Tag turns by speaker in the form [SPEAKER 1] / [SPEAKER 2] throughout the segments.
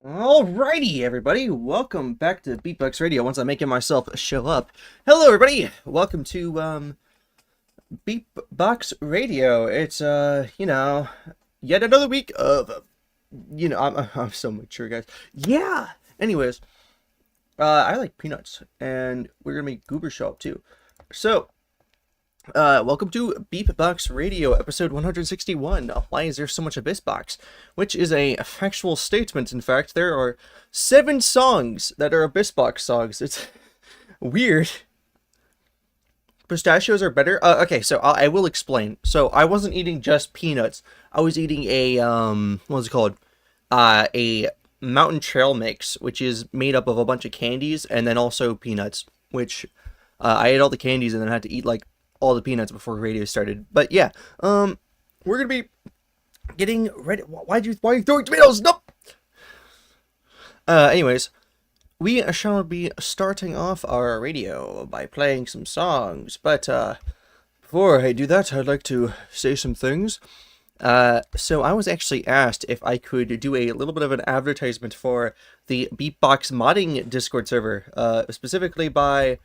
[SPEAKER 1] Alrighty, everybody, welcome back to BeepBox Radio. Once I'm making myself show up. Hello, everybody. Welcome to BeepBox Radio. It's yet another week of I'm so mature, guys. Yeah. Anyways, I like peanuts, and we're gonna make Goober show up too. So, welcome to BeepBox Radio, episode 161. Why is there so much AbyssBox? Which is a factual statement. In fact, there are 7 songs that are AbyssBox songs. It's weird. Pistachios are better? Okay, so I will explain. So, I wasn't eating just peanuts. I was eating a, what's it called? A mountain trail mix, which is made up of a bunch of candies, and then also peanuts, which, I ate all the candies and then had to eat, like, all the peanuts before radio started. But yeah, we're gonna be getting ready. Why are you throwing tomatoes? Nope. Anyways, we shall be starting off our radio by playing some songs. But before I do that, I'd like to say some things. So I was actually asked if I could do a little bit of an advertisement for the BeepBox modding Discord server, specifically by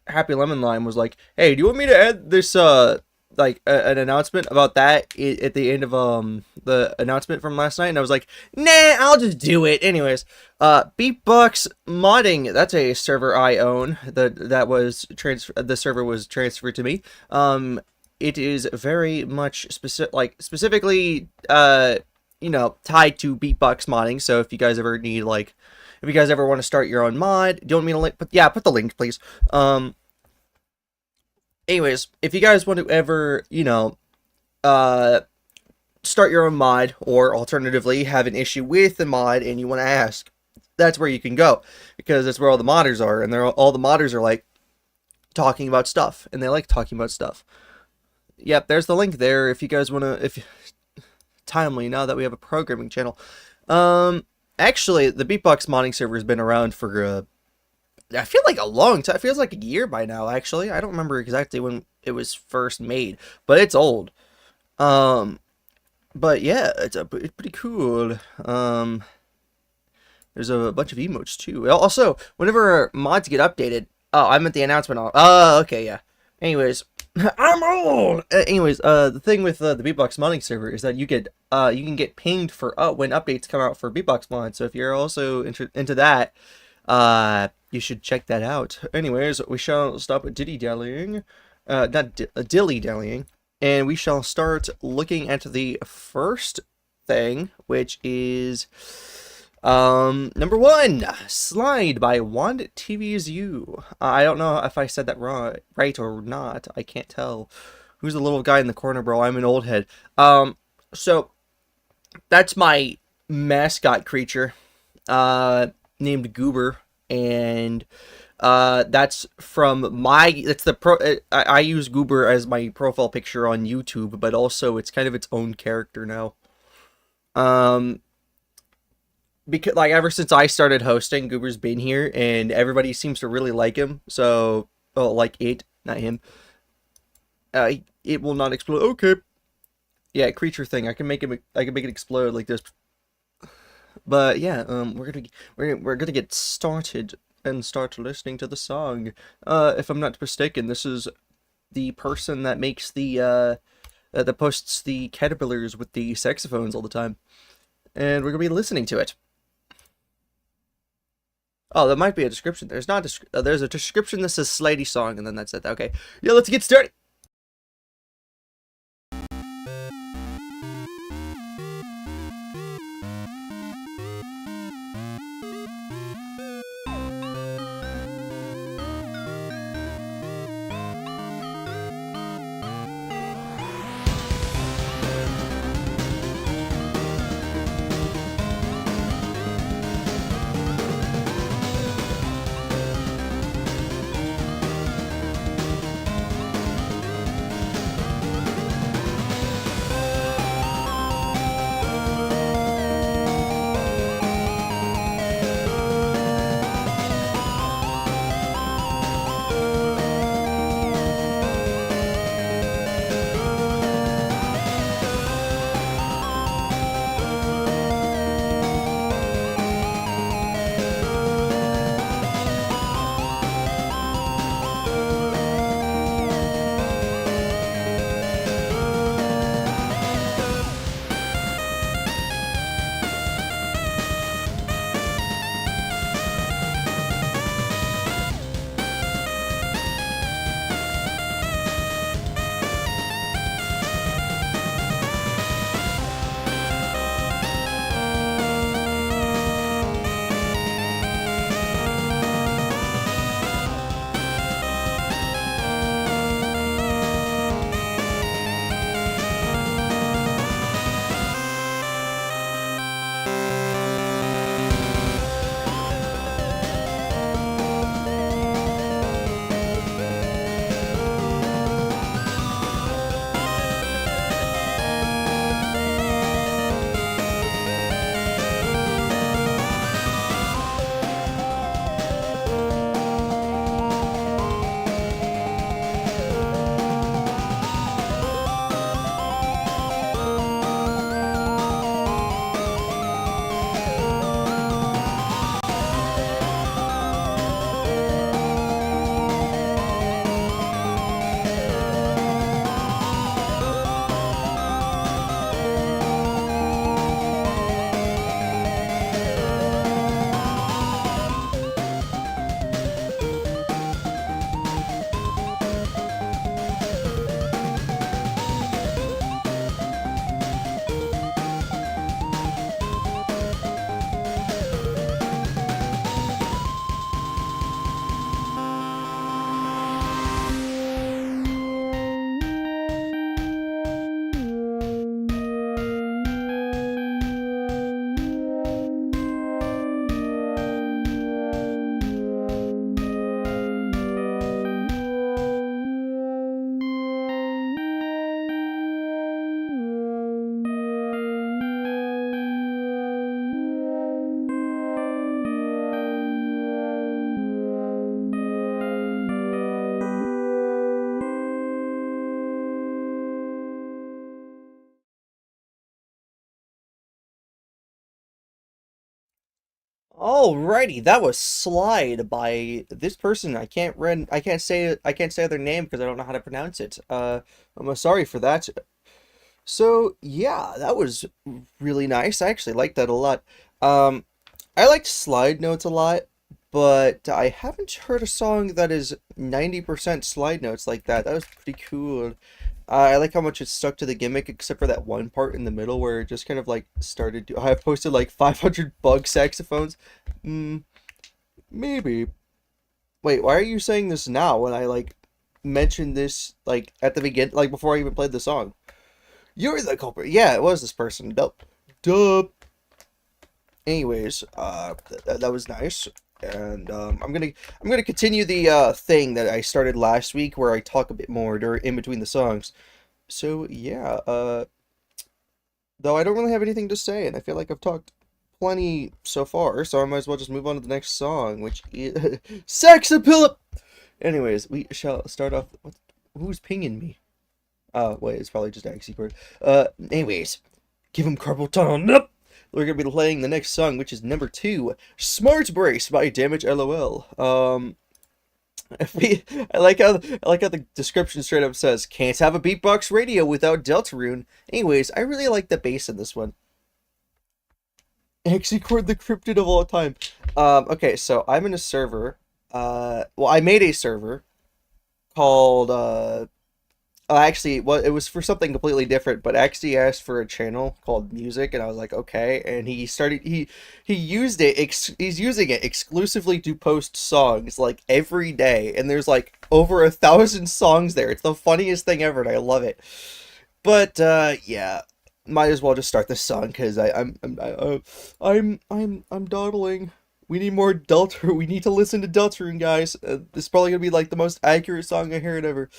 [SPEAKER 1] Happy Lemon Lime was like, hey, do you want me to add this like an announcement about that at the end of the announcement from last night? And I was like, nah, I'll just do it anyways. BeepBox modding, that's a server I own. The server was transferred to me. It is very much specifically tied to BeepBox modding. So if you guys ever need if you guys ever want to start your own mod, do you want me to link? But yeah, put the link, please. Anyways, if you guys want to ever, start your own mod, or alternatively have an issue with the mod and you want to ask, that's where you can go, because that's where all the modders are, and all the modders are like talking about stuff, and they like talking about stuff. Yep, there's the link there if you guys want to. Timely now that we have a programming channel. Actually, the BeepBox modding server has been around for, I feel like a long time. It feels like a year by now, actually. I don't remember exactly when it was first made, but it's old. But yeah, it's pretty cool. There's a bunch of emotes, too. Also, whenever mods get updated... Oh, I meant the announcement on... Oh, okay, yeah. Anyways, I'm old! The thing with the BeepBox modding server is that you can get pinged for when updates come out for BeepBox mod. So if you're also into that, you should check that out. Anyways, we shall stop dilly-dallying, dilly-dallying, and we shall start looking at the first thing, which is number 1, Slide by wondtvvsyou. I don't know if I said that right or not. I can't tell. Who's the little guy in the corner, bro? I'm an old head. So that's my mascot creature, named Goober, and that's from I use Goober as my profile picture on YouTube, but also it's kind of its own character now. Because ever since I started hosting, Goober's been here, and everybody seems to really like him. So, like it, not him. It will not explode. Okay. Yeah, creature thing. I can make it explode like this. But yeah, we're gonna get started and start listening to the song. If I'm not mistaken, this is the person that makes that posts the caterpillars with the saxophones all the time, and we're gonna be listening to it. Oh, there might be a description. There's not. There's a description that says Slidey song, and then that's it. Okay, yeah, let's get started. Alrighty, that was Slide by this person. I can't say their name because I don't know how to pronounce it. I'm sorry for that. So yeah, that was really nice. I actually liked that a lot. Um, I liked slide notes a lot, but I haven't heard a song that is 90% slide notes like that. That was pretty cool. I like how much it stuck to the gimmick, except for that one part in the middle where it just kind of like started. I posted like 500 bug saxophones. Hmm, maybe. Wait, why are you saying this now when I like mentioned this like at the begin, like before I even played the song? You're the culprit. Yeah, it was this person. Duh. Duh. Anyways, that was nice, and I'm gonna continue the thing that I started last week where I talk a bit more during in between the songs. So yeah, though I don't really have anything to say, and I feel like I've talked plenty so far, so I might as well just move on to the next song, which is Saxapilla. Anyways, we shall start off. Who's pinging me? Wait, it's probably just Axicord. Anyways, give him carpal tunnel. Nope. We're gonna be playing the next song, which is number 2, Smart Brace by DamageLoL. If we, I like how the description straight up says, "Can't have a BeepBox Radio without Deltarune." Anyways, I really like the bass in this one. Axicord, the cryptid of all time. Okay, so I'm in a server. Well, I made a server called actually, well, it was for something completely different, but actually asked for a channel called Music, and I was like, okay. And he used it. He's using it exclusively to post songs like every day, and there's like over 1,000 songs there. It's the funniest thing ever, and I love it. But yeah, might as well just start this song because I'm dawdling. We need more Deltarune. We need to listen to Deltarune, guys. This is probably gonna be like the most accurate song I heard ever.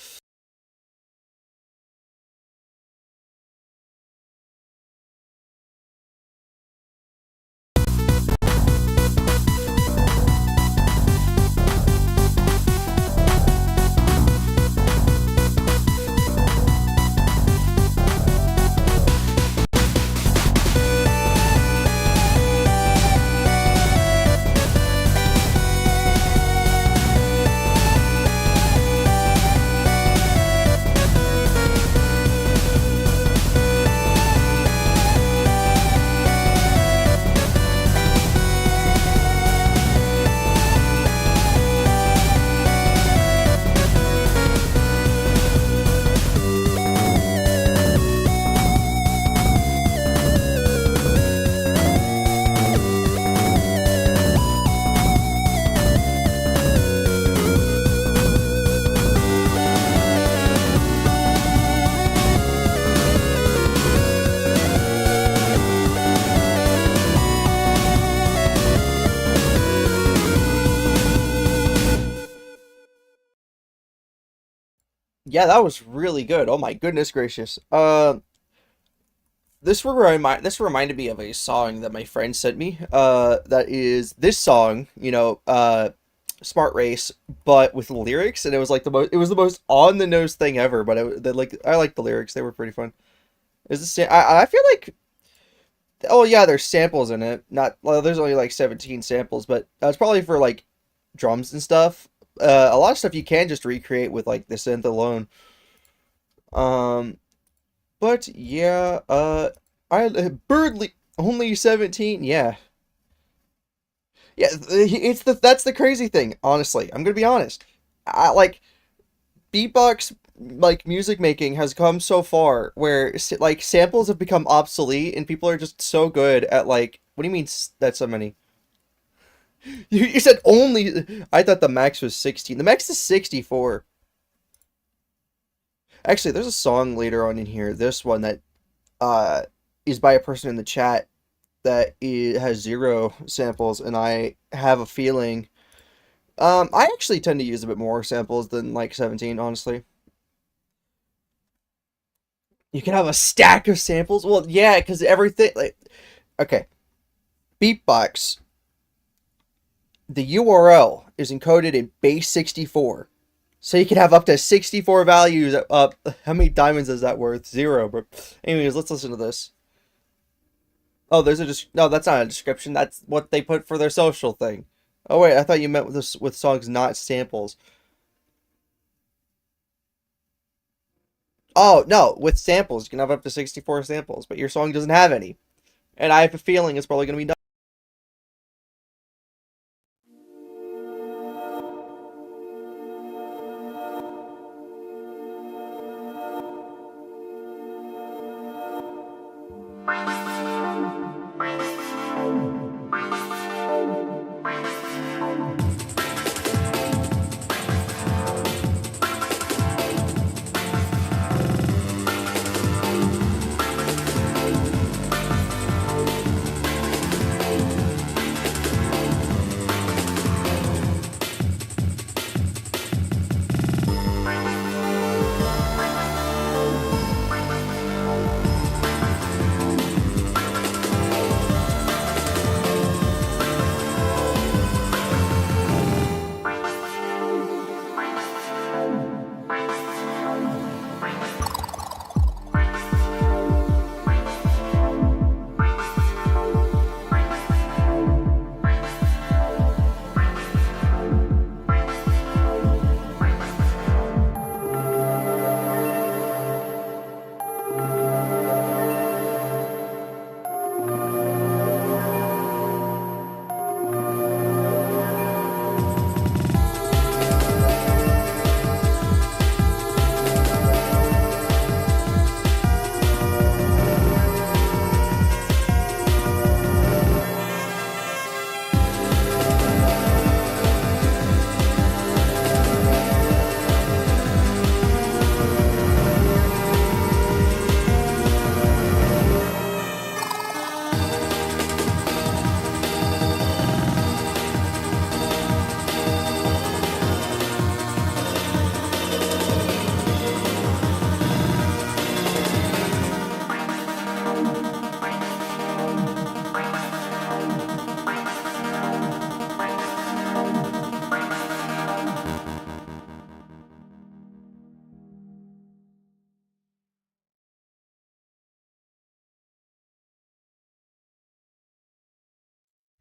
[SPEAKER 1] Yeah, that was really good. Oh my goodness gracious. This reminded me of a song that my friend sent me. That is this song, Smart Race, but with lyrics, and it was the most on the nose thing ever. But I like the lyrics; they were pretty fun. Is this? I feel like, oh yeah, there's samples in it. Not well, there's only like 17 samples, but that's probably for like drums and stuff. A lot of stuff you can just recreate with like the synth alone. Um, but yeah, I Birdly only 17. Yeah, yeah. It's that's the crazy thing. Honestly, I'm gonna be honest. I like beatbox like music making has come so far where like samples have become obsolete and people are just so good at like. What do you mean that's so many? You said only. I thought the max was 16. The max is 64. Actually, there's a song later on in here. This one that uh is by a person in the chat that has 0 samples, and I have a feeling. I actually tend to use a bit more samples than like 17, honestly. You can have a stack of samples. Well, yeah, because everything like okay, beatbox. The URL is encoded in base 64. So you can have up to 64 values. How many diamonds is that worth? 0. But anyways, let's listen to this. Oh, there's a no. That's not a description. That's what they put for their social thing. Oh wait, I thought you meant with this with songs not samples. Oh no, with samples you can have up to 64 samples, but your song doesn't have any. And I have a feeling it's probably gonna be done.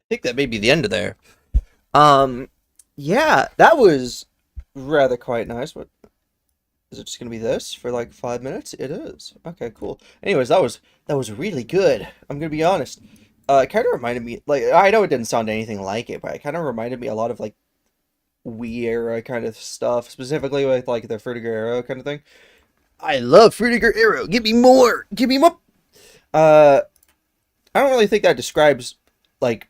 [SPEAKER 1] I think that may be the end of there. Um, yeah, that was rather quite nice. What is it just gonna be this for like 5 minutes? It is. Okay, cool. Anyways, that was really good. I'm gonna be honest. It kind of reminded me, like, I know it didn't sound anything like it, but it kind of reminded me a lot of like Wii era kind of stuff, specifically with like the Frutiger Arrow kind of thing. I love Frutiger Arrow. Give me more. Give me more. Uh, I don't really think that describes like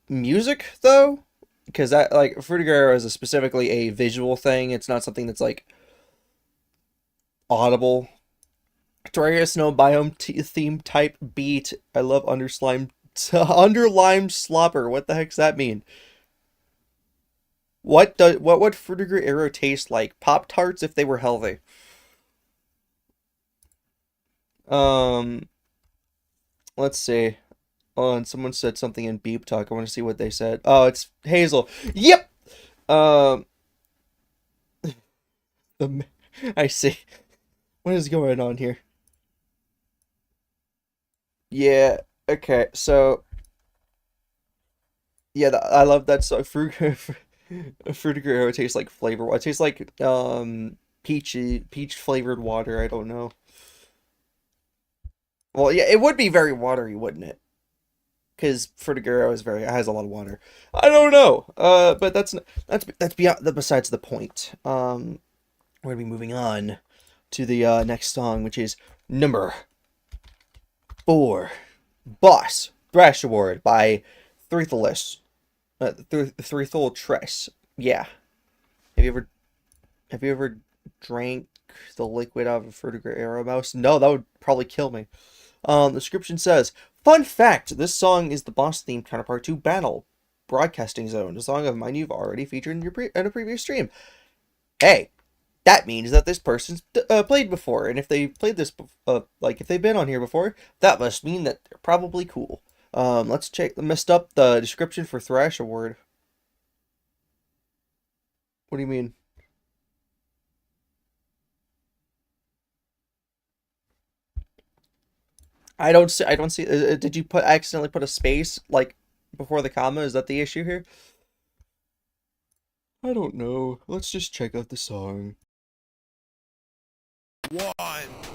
[SPEAKER 1] music though, because that like Frutiger Arrow is specifically a visual thing. It's not something that's like audible. Terraria Snow Biome theme type beat. I love underslime underlimed slopper. What the heck's that mean? What would Frutiger Arrow taste like? Pop Tarts if they were healthy. Um, let's see. Oh, and someone said something in Beep Talk. I want to see what they said. Oh, it's Hazel. Yep. Um, the I see. What is going on here? Yeah. Okay. So yeah, I love that song. Fruit Arrow tastes like flavor. It tastes like peach flavored water. I don't know. Well, yeah, it would be very watery, wouldn't it? Because Frutiguro is very has a lot of water. I don't know. But that's beyond the besides the point. We're gonna be moving on to the next song, which is number 4, Boss Thrash Award by TreethleTress. TreethleTress. Yeah. Have you ever have you ever drank the liquid out of a Frutiger Arrow Mouse? No, that would probably kill me. The description says, "Fun fact: this song is the boss theme counterpart to Battle Broadcasting Zone, a song of mine you've already featured in in a previous stream." Hey, that means that this person's played before, and if they played this, like if they've been on here before, that must mean that they're probably cool. Let's check. Messed up the description for Thrash Award. What do you mean? I don't see. I don't see. Did you accidentally put a space like before the comma? Is that the issue here? I don't know. Let's just check out the song.
[SPEAKER 2] 1,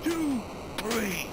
[SPEAKER 2] 2, 3.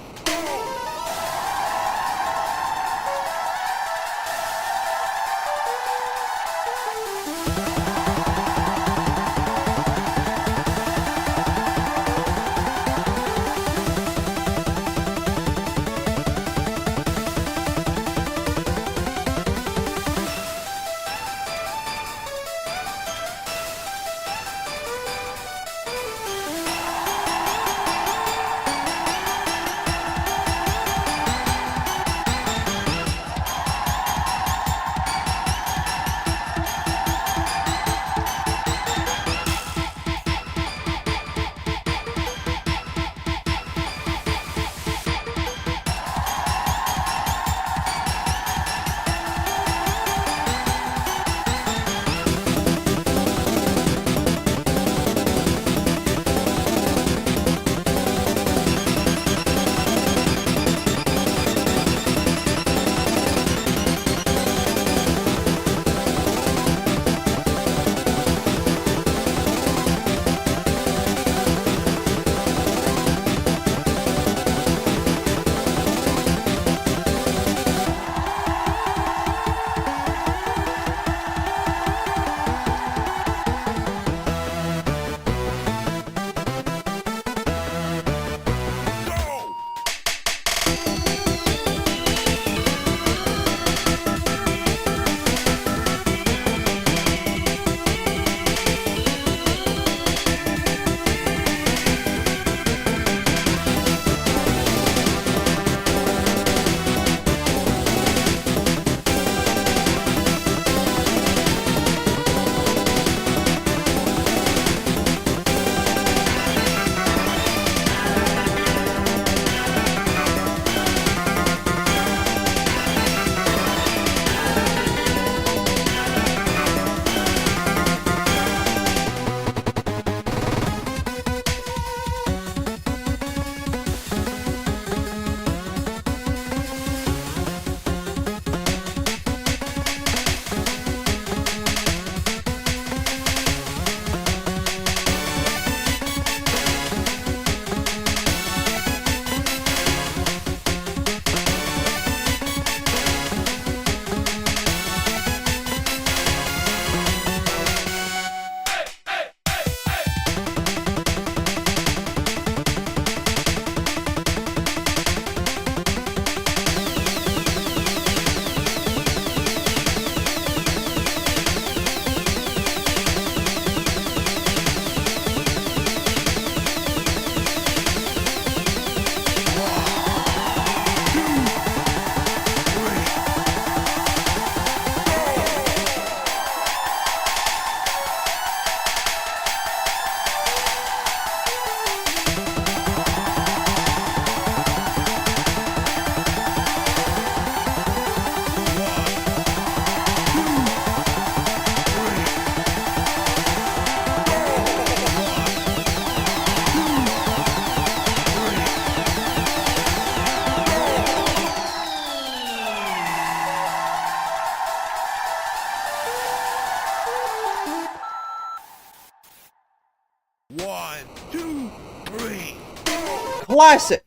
[SPEAKER 1] Classic!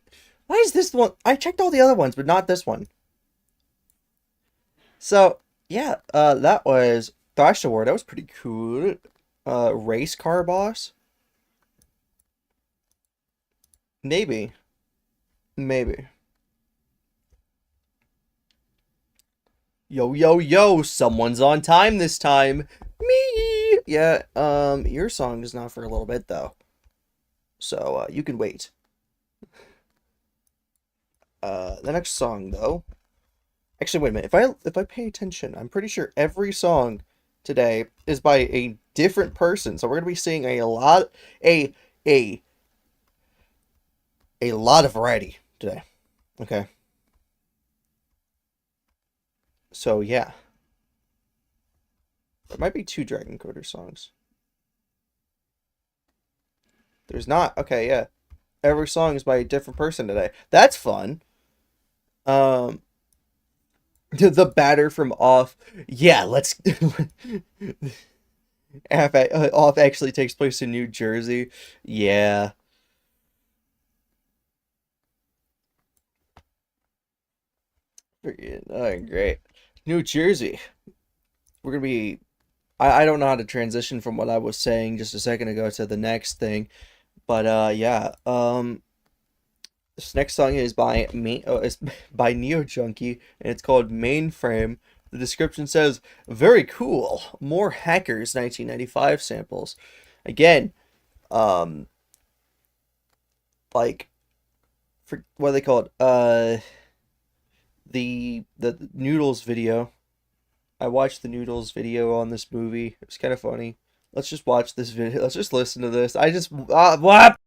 [SPEAKER 1] Why is this one? I checked all the other ones, but not this one. So, yeah, that was Thrash Award. That was pretty cool. Race car boss? Maybe. Maybe. Yo, yo, yo, someone's on time this time. Me! Yeah, your song is not for a little bit, though. So, you can wait. The next song, though. Actually, wait a minute. If I pay attention, I'm pretty sure every song today is by a different person. So we're gonna be seeing a lot of variety today. Okay. So yeah. There might be 2 Dragon Coder songs. There's not. Okay, yeah. Every song is by a different person today. That's fun. Um, the batter from Off. Yeah, let's. Off actually takes place in New Jersey. Yeah. Freaking, great. New Jersey. We're gonna be. I don't know how to transition from what I was saying just a second ago to the next thing, but yeah. This next song is by it's by NeoJunkie, and it's called Mainframe. The description says, "Very cool. More Hackers 1995 samples." Again, um, like for what do they call it? The Noodles video. I watched the Noodles video on this movie. It was kind of funny. Let's just watch this video. Let's just listen to this. I just what?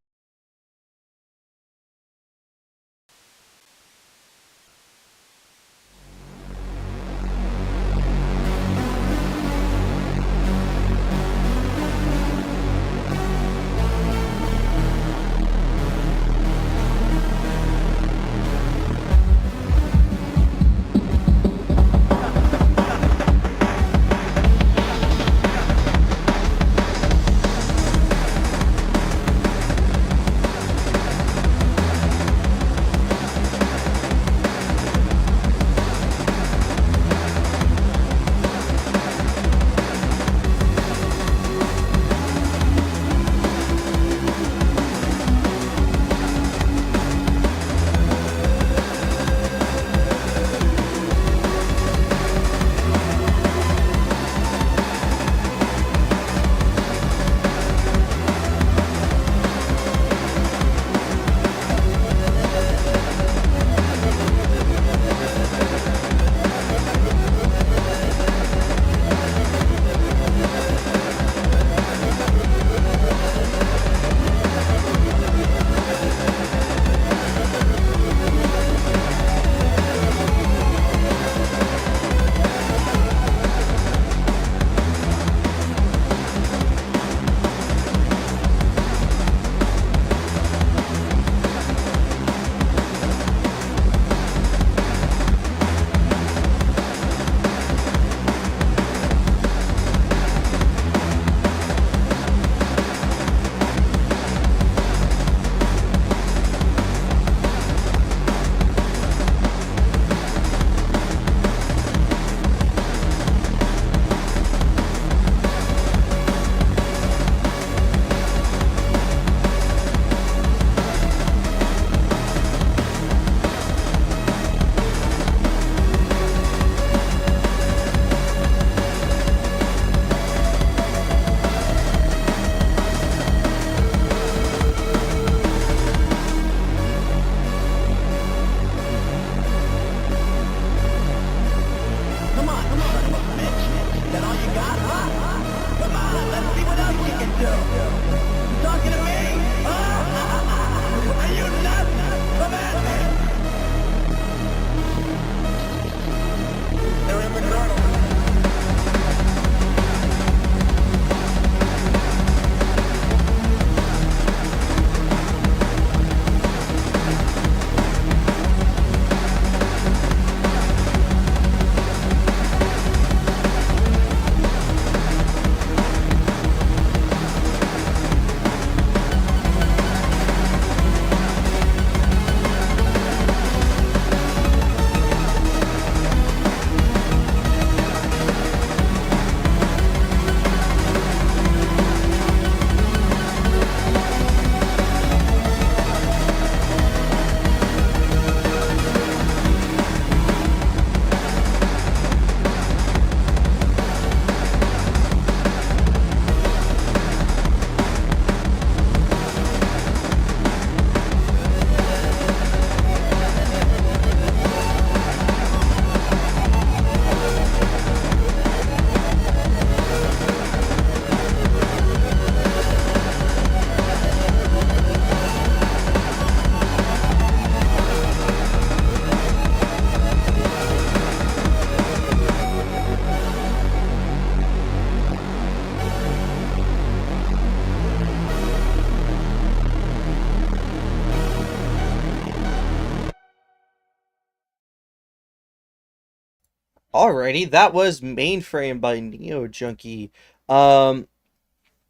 [SPEAKER 1] Alrighty, that was Mainframe by NeoJunkie. Um,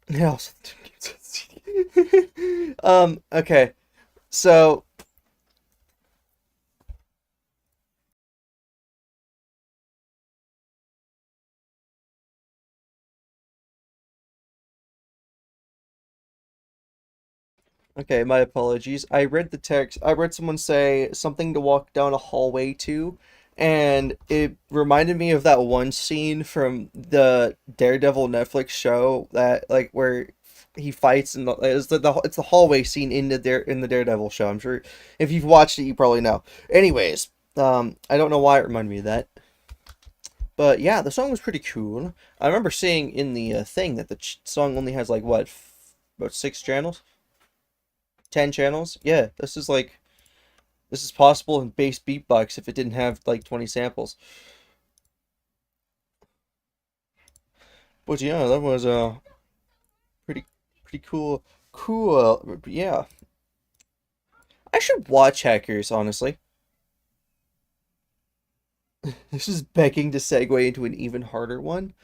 [SPEAKER 1] yeah, okay, so okay, my apologies. I read the text. I read someone say something to walk down a hallway to, and it reminded me of that one scene from the Daredevil Netflix show that like where he fights and it's the hallway scene in the Daredevil show. I'm sure if you've watched it, you probably know. Anyways, I don't know why it reminded me of that, but yeah, the song was pretty cool. I remember seeing in the thing that the song only has like what, about 6 channels. 10 channels. Yeah, this is possible in base beatbox if it didn't have like 20 samples. But yeah, that was pretty pretty cool. Yeah, I should watch Hackers, honestly. This is begging to segue into an even harder one.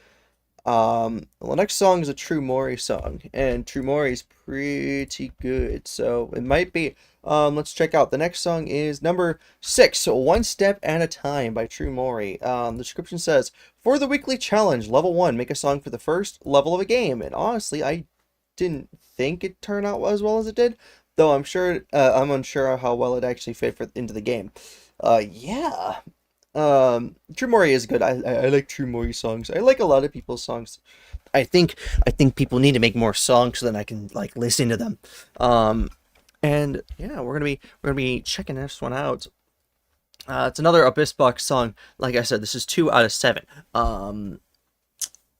[SPEAKER 1] The next song is a truemori song, and truemori is pretty good, so it might be. Let's check out. The next song is number 6, One Step at a Time by truemori. The description says, for the weekly challenge, level 1, make a song for the first level of a game. And honestly, I didn't think it turned out as well as it did, though I'm unsure how well it actually fit into the game. Yeah. True Mori is good. I like True Mori songs. I like a lot of people's songs. I think people need to make more songs so then I can like listen to them. And yeah, we're gonna be checking this one out. It's another AbyssBox song. Like I said, this is 2 out of 7.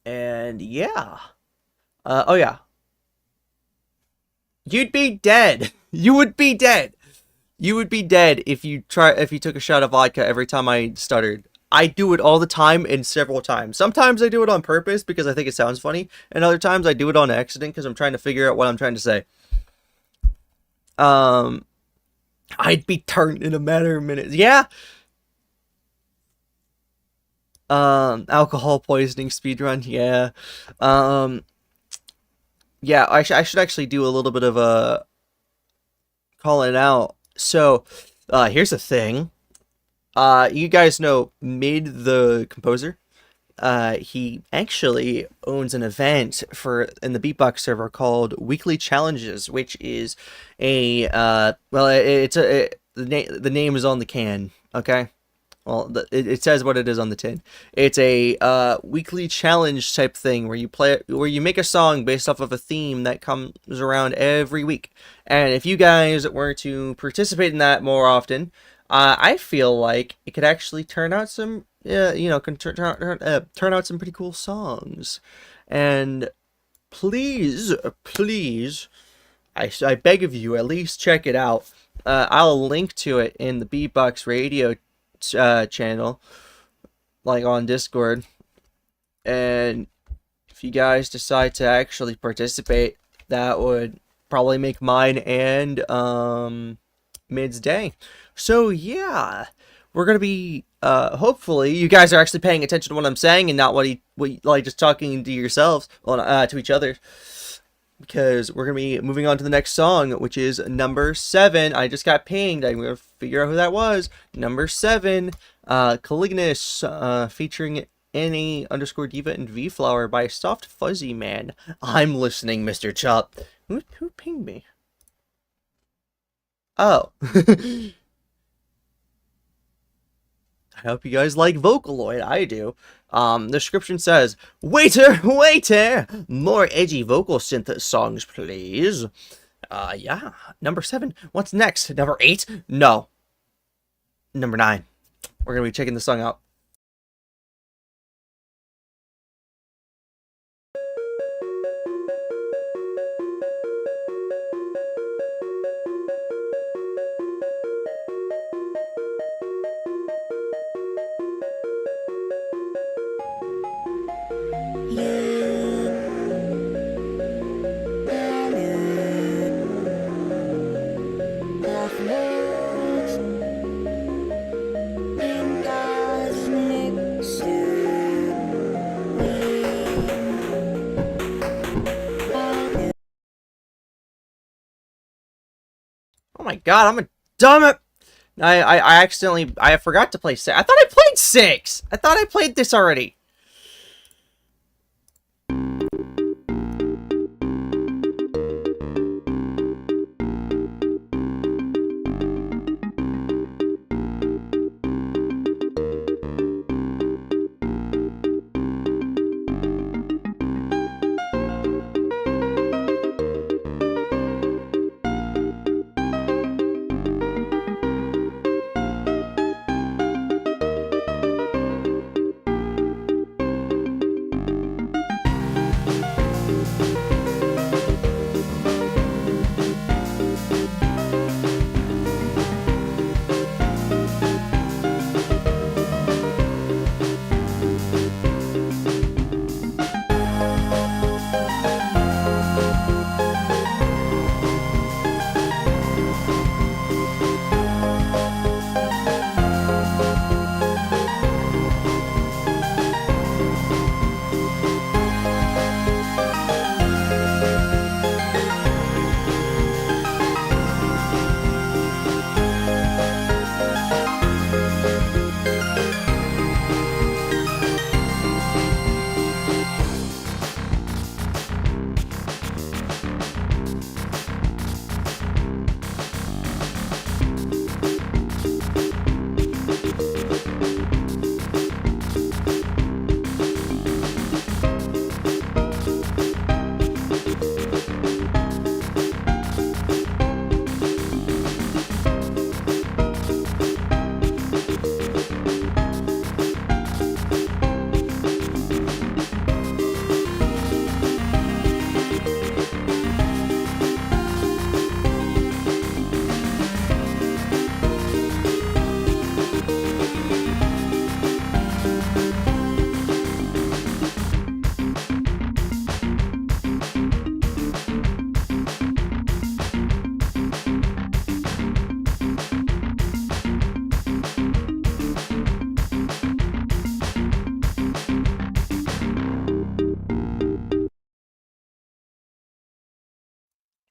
[SPEAKER 1] And yeah. Oh yeah, you'd be dead. You would be dead. You would be dead if you took a shot of vodka every time I stuttered. I do it all the time and several times. Sometimes I do it on purpose because I think it sounds funny, and other times I do it on accident because I'm trying to figure out what I'm trying to say. Um, I'd be turned in a matter of minutes. Yeah. Alcohol poisoning speedrun. Yeah. Um, yeah. I should actually do a little bit of a calling out. So, here's the thing. You guys know Mid the composer. He actually owns an event for in the BeepBox server called Weekly Challenges, which is a well, the name is on the can. Okay, well, it says what it is on the tin. It's a weekly challenge type thing where you make a song based off of a theme that comes around every week. And if you guys were to participate in that more often, I feel like it could actually turn out some, can turn out some pretty cool songs. And please, I beg of you, at least check it out. I'll link to it in the BeepBox Radio channel, like on Discord. And if you guys decide to actually participate, that would probably make mine and Mid's day. So yeah, we're gonna be hopefully you guys are actually paying attention to what I'm saying and not like just talking to yourselves, well, to each other, because we're gonna be moving on to the next song, which is number 7. I just got pinged. I'm gonna figure out who that was. Number 7, Caliginous, featuring Annie_Diva and vflower by Soft Fuzzy Man. I'm listening, Mr. Chop. Who pinged me? Oh. I hope you guys like Vocaloid. I do. The description says, waiter, more edgy vocal synth songs, please. Yeah. Number 7. What's next? Number 8? No. Number 9. We're gonna be checking the song out. god, I'm a dumb. I accidentally I forgot to play 6. I thought I played 6. I thought I played this already.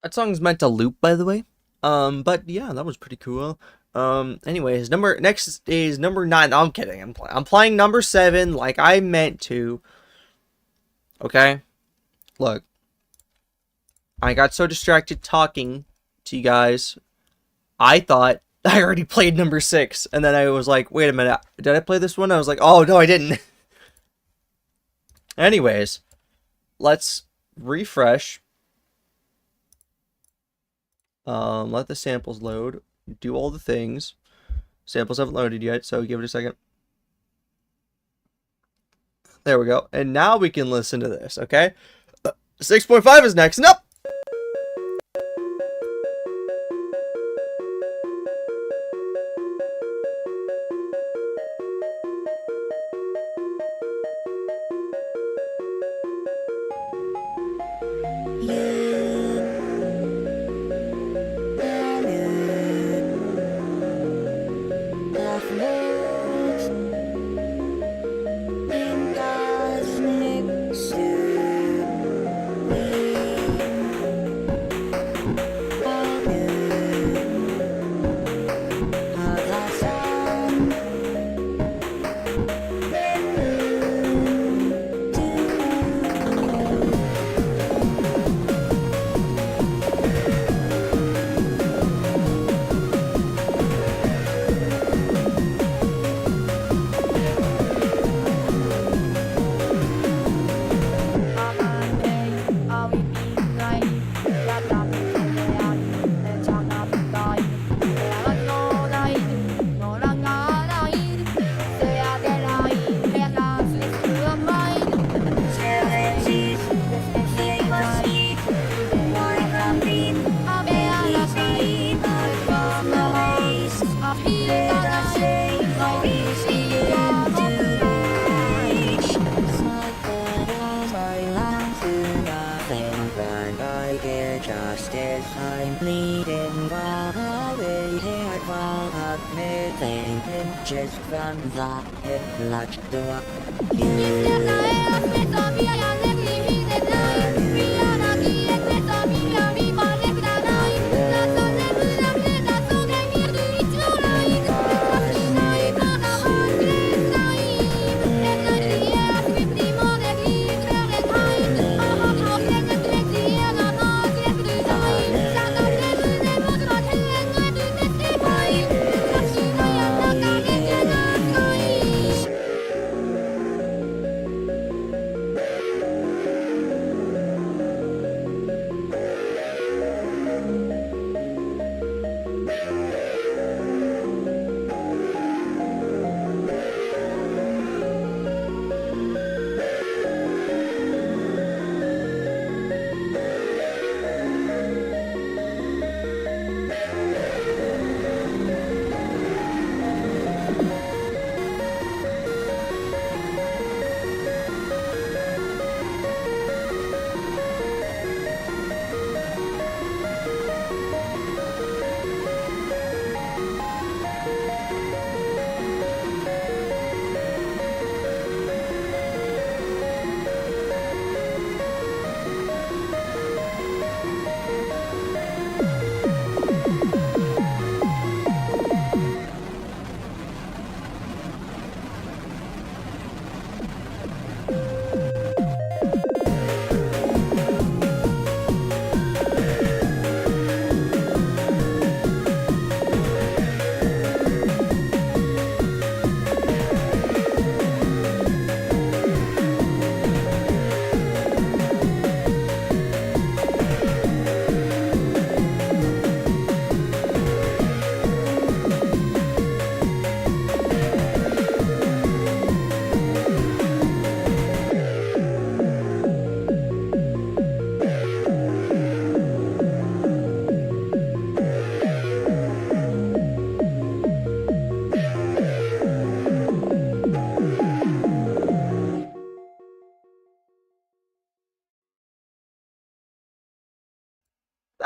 [SPEAKER 1] That song's meant to loop, by the way. But yeah, that was pretty cool. Anyways, next is number 9. No, I'm kidding. I'm playing number 7 like I meant to. Okay? Look. I got so distracted talking to you guys. I thought I already played number 6. And then I was like, wait a minute. Did I play this one? I was like, oh, no, I didn't. Anyways. Let's refresh. Let the samples load. Do all the things. Samples haven't loaded yet, so give it a second. There we go. And now we can listen to this, okay? 6.5 is next. Nope!
[SPEAKER 3] Just from the hip latch door.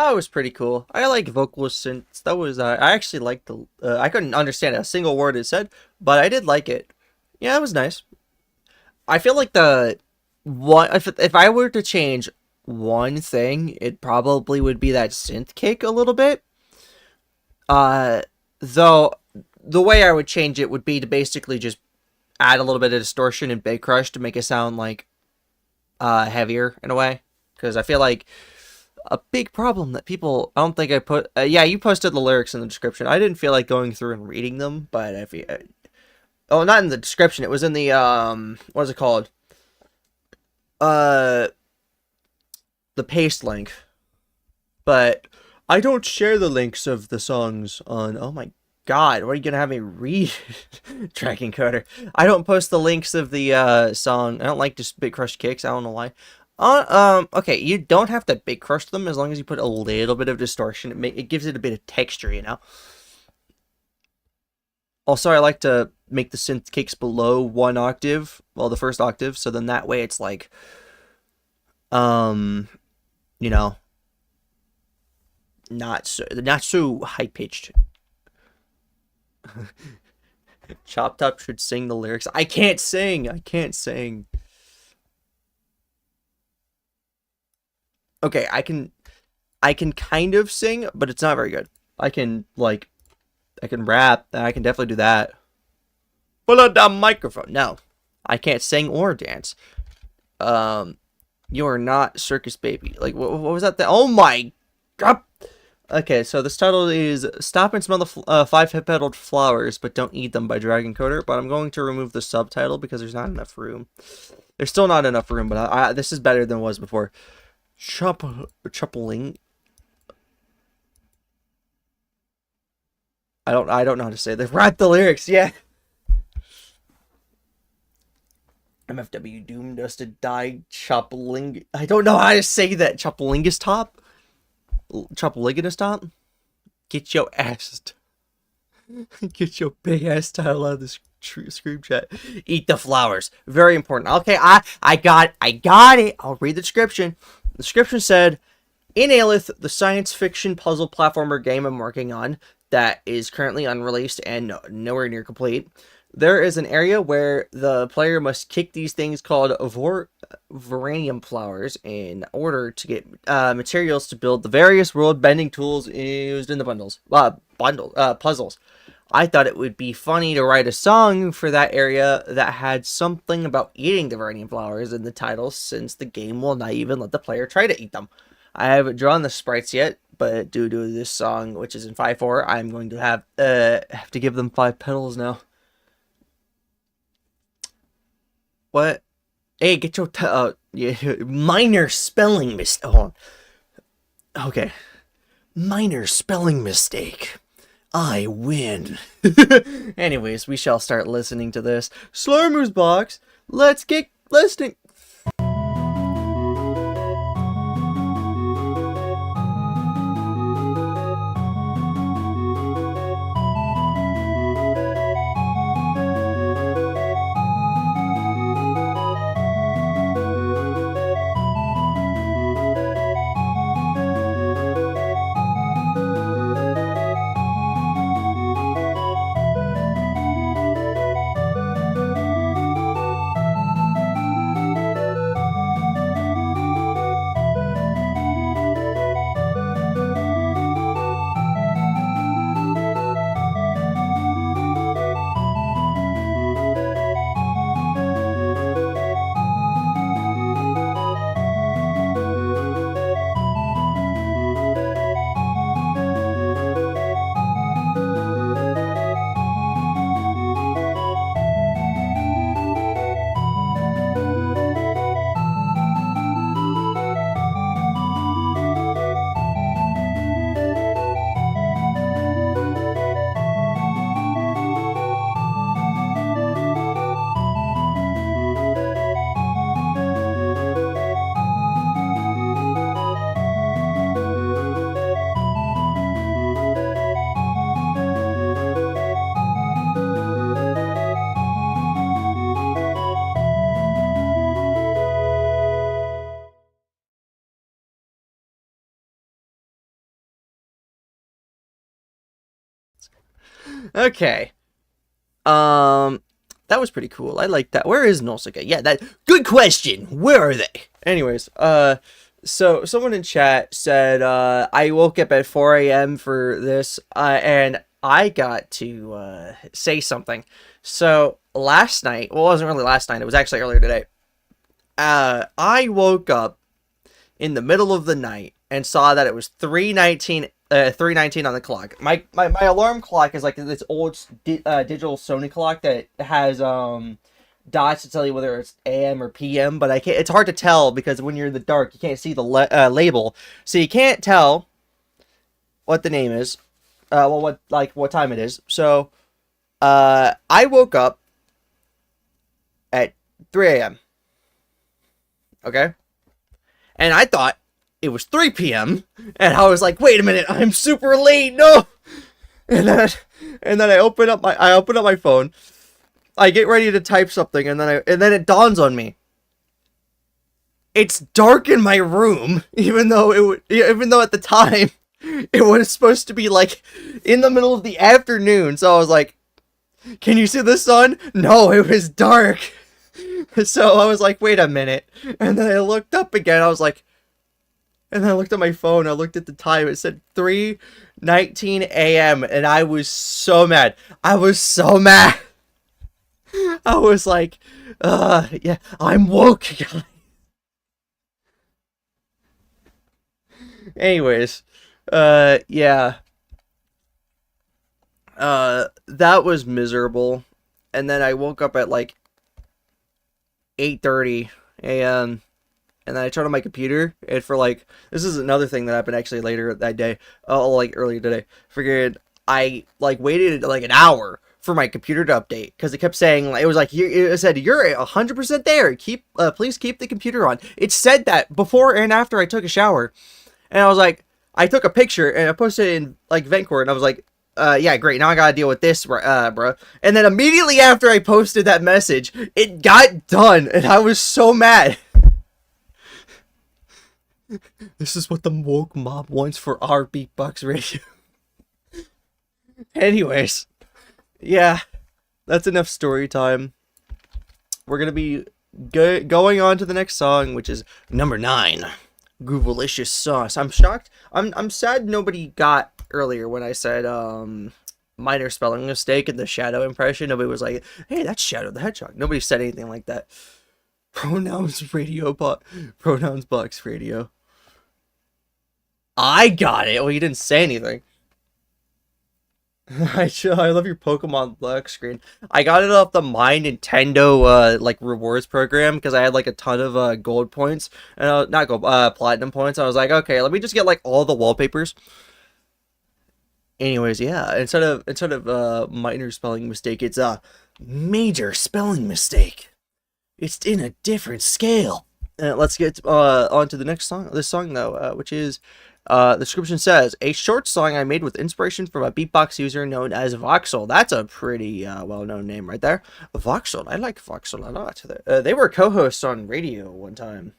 [SPEAKER 1] That was pretty cool. I like vocalist synths. That was I actually liked the. I couldn't understand a single word it said, but I did like it. Yeah, it was nice. I feel like the one if I were to change one thing, it probably would be that synth kick a little bit. Though the way I would change it would be to basically just add a little bit of distortion and big crush to make it sound like heavier in a way, because I feel like a big problem that people, I don't think I put, yeah, you posted the lyrics in the description. I didn't feel like going through and reading them, but if you, oh, not in the description, it was in the, what is it called? The paste link. But I don't share the links of the songs on, oh my god, what are you gonna have me read? Tracking coder. I don't post the links of the, song. I don't like just big crush kicks, I don't know why. Okay, you don't have to big crush them as long as you put a little bit of distortion. It gives it a bit of texture, you know? Also, I like to make the synth kicks below 1 octave, well, the first octave, so then that way it's like, you know, not so high-pitched. Chopped Up should sing the lyrics. I can't sing! Okay, I can kind of sing, but it's not very good. I can rap, and I can definitely do that. Pull out the microphone. No, I can't sing or dance. You are not Circus Baby. Like, what was that? Oh my god! Okay, so this title is Stop and Smell the 5 Petaled Flowers, but Don't Eat Them by Dragon Coder, but I'm going to remove the subtitle because there's not enough room. There's still not enough room, but this is better than it was before. Chuppling. I don't know how to say this. Write the lyrics, yeah. MFW doomed us to die. Chuppling. I don't know how to say that. Chuppalingus top. Chuppalingus top. Get your ass. Get your big ass title out of this screen chat. Eat the flowers. Very important. Okay, I got it. I'll read the description. The description said, in Aelith, the science fiction puzzle platformer game I'm working on that is currently unreleased and nowhere near complete, there is an area where the player must kick these things called Veranium flowers in order to get materials to build the various world-bending tools used in the puzzles. I thought it would be funny to write a song for that area that had something about eating the Veranium flowers in the title, since the game will not even let the player try to eat them. I haven't drawn the sprites yet, but due to this song, which is in 5/4, I'm going to have to give them 5 petals now. What? Hey, get your minor spelling mistake. Hold on. Okay. Minor spelling mistake. I win. Anyways, we shall start listening to this. Slurmers box. Let's get listening. Okay. That was pretty cool. I like that. Where is Nolsika? Yeah, that good question. Where are they? Anyways, so someone in chat said I woke up at 4 a.m. for this, and I got to say something. So last night, well, it wasn't really last night. It was actually earlier today. I woke up in the middle of the night and saw that it was 3:19 on the clock. My alarm clock is like this old digital Sony clock that has dots to tell you whether it's AM or PM, but I can't. It's hard to tell because when you're in the dark, you can't see the label, so you can't tell what the name is. Well, what time it is. So, I woke up at 3 a.m. Okay, and I thought it was 3 p.m. and I was like, wait a minute, I'm super late. No. And then I open up my phone. I get ready to type something, and then it dawns on me. It's dark in my room, even though at the time it was supposed to be like in the middle of the afternoon. So I was like, "Can you see the sun?" No, it was dark. So I was like, "Wait a minute," and then I looked up again. I was like, and then I looked at my phone. I looked at the time. It said 3:19 a.m. and I was so mad. I was so mad. I was like, yeah, I'm woke, guys. Anyways, yeah. That was miserable. And then I woke up at like 8:30 a.m. and then I turned on my computer, and for like, this is another thing that happened actually later that day, like earlier today. Figured I like waited like an hour for my computer to update because it kept saying, it was like, it said you're 100% there. Please keep the computer on. It said that before and after I took a shower, and I was like, I took a picture and I posted it in like Ventcore, and I was like, yeah, great. Now I gotta deal with this, bro. And then immediately after I posted that message, it got done, and I was so mad. This is what the woke mob wants for our BeepBox Radio. Anyways, yeah, that's enough story time. We're gonna be going on to the next song, which is number 9, Groovelicious Sauce. I'm shocked. I'm sad nobody got earlier when I said minor spelling mistake in the shadow impression. Nobody was like, "Hey, that's Shadow the Hedgehog." Nobody said anything like that. Pronouns box radio. I got it. Well, you didn't say anything. I love your Pokemon luck screen. I got it off the My Nintendo like rewards program because I had like a ton of gold points and not gold platinum points. I was like, okay, let me just get like all the wallpapers. Anyways, yeah, instead of minor spelling mistake, it's a major spelling mistake. It's in a different scale. Let's get on to the next song. This song though, which is. The description says, a short song I made with inspiration from a BeepBox user known as Voxel. That's a pretty well-known name right there. Voxel. I like Voxel a lot. They were co-hosts on radio one time.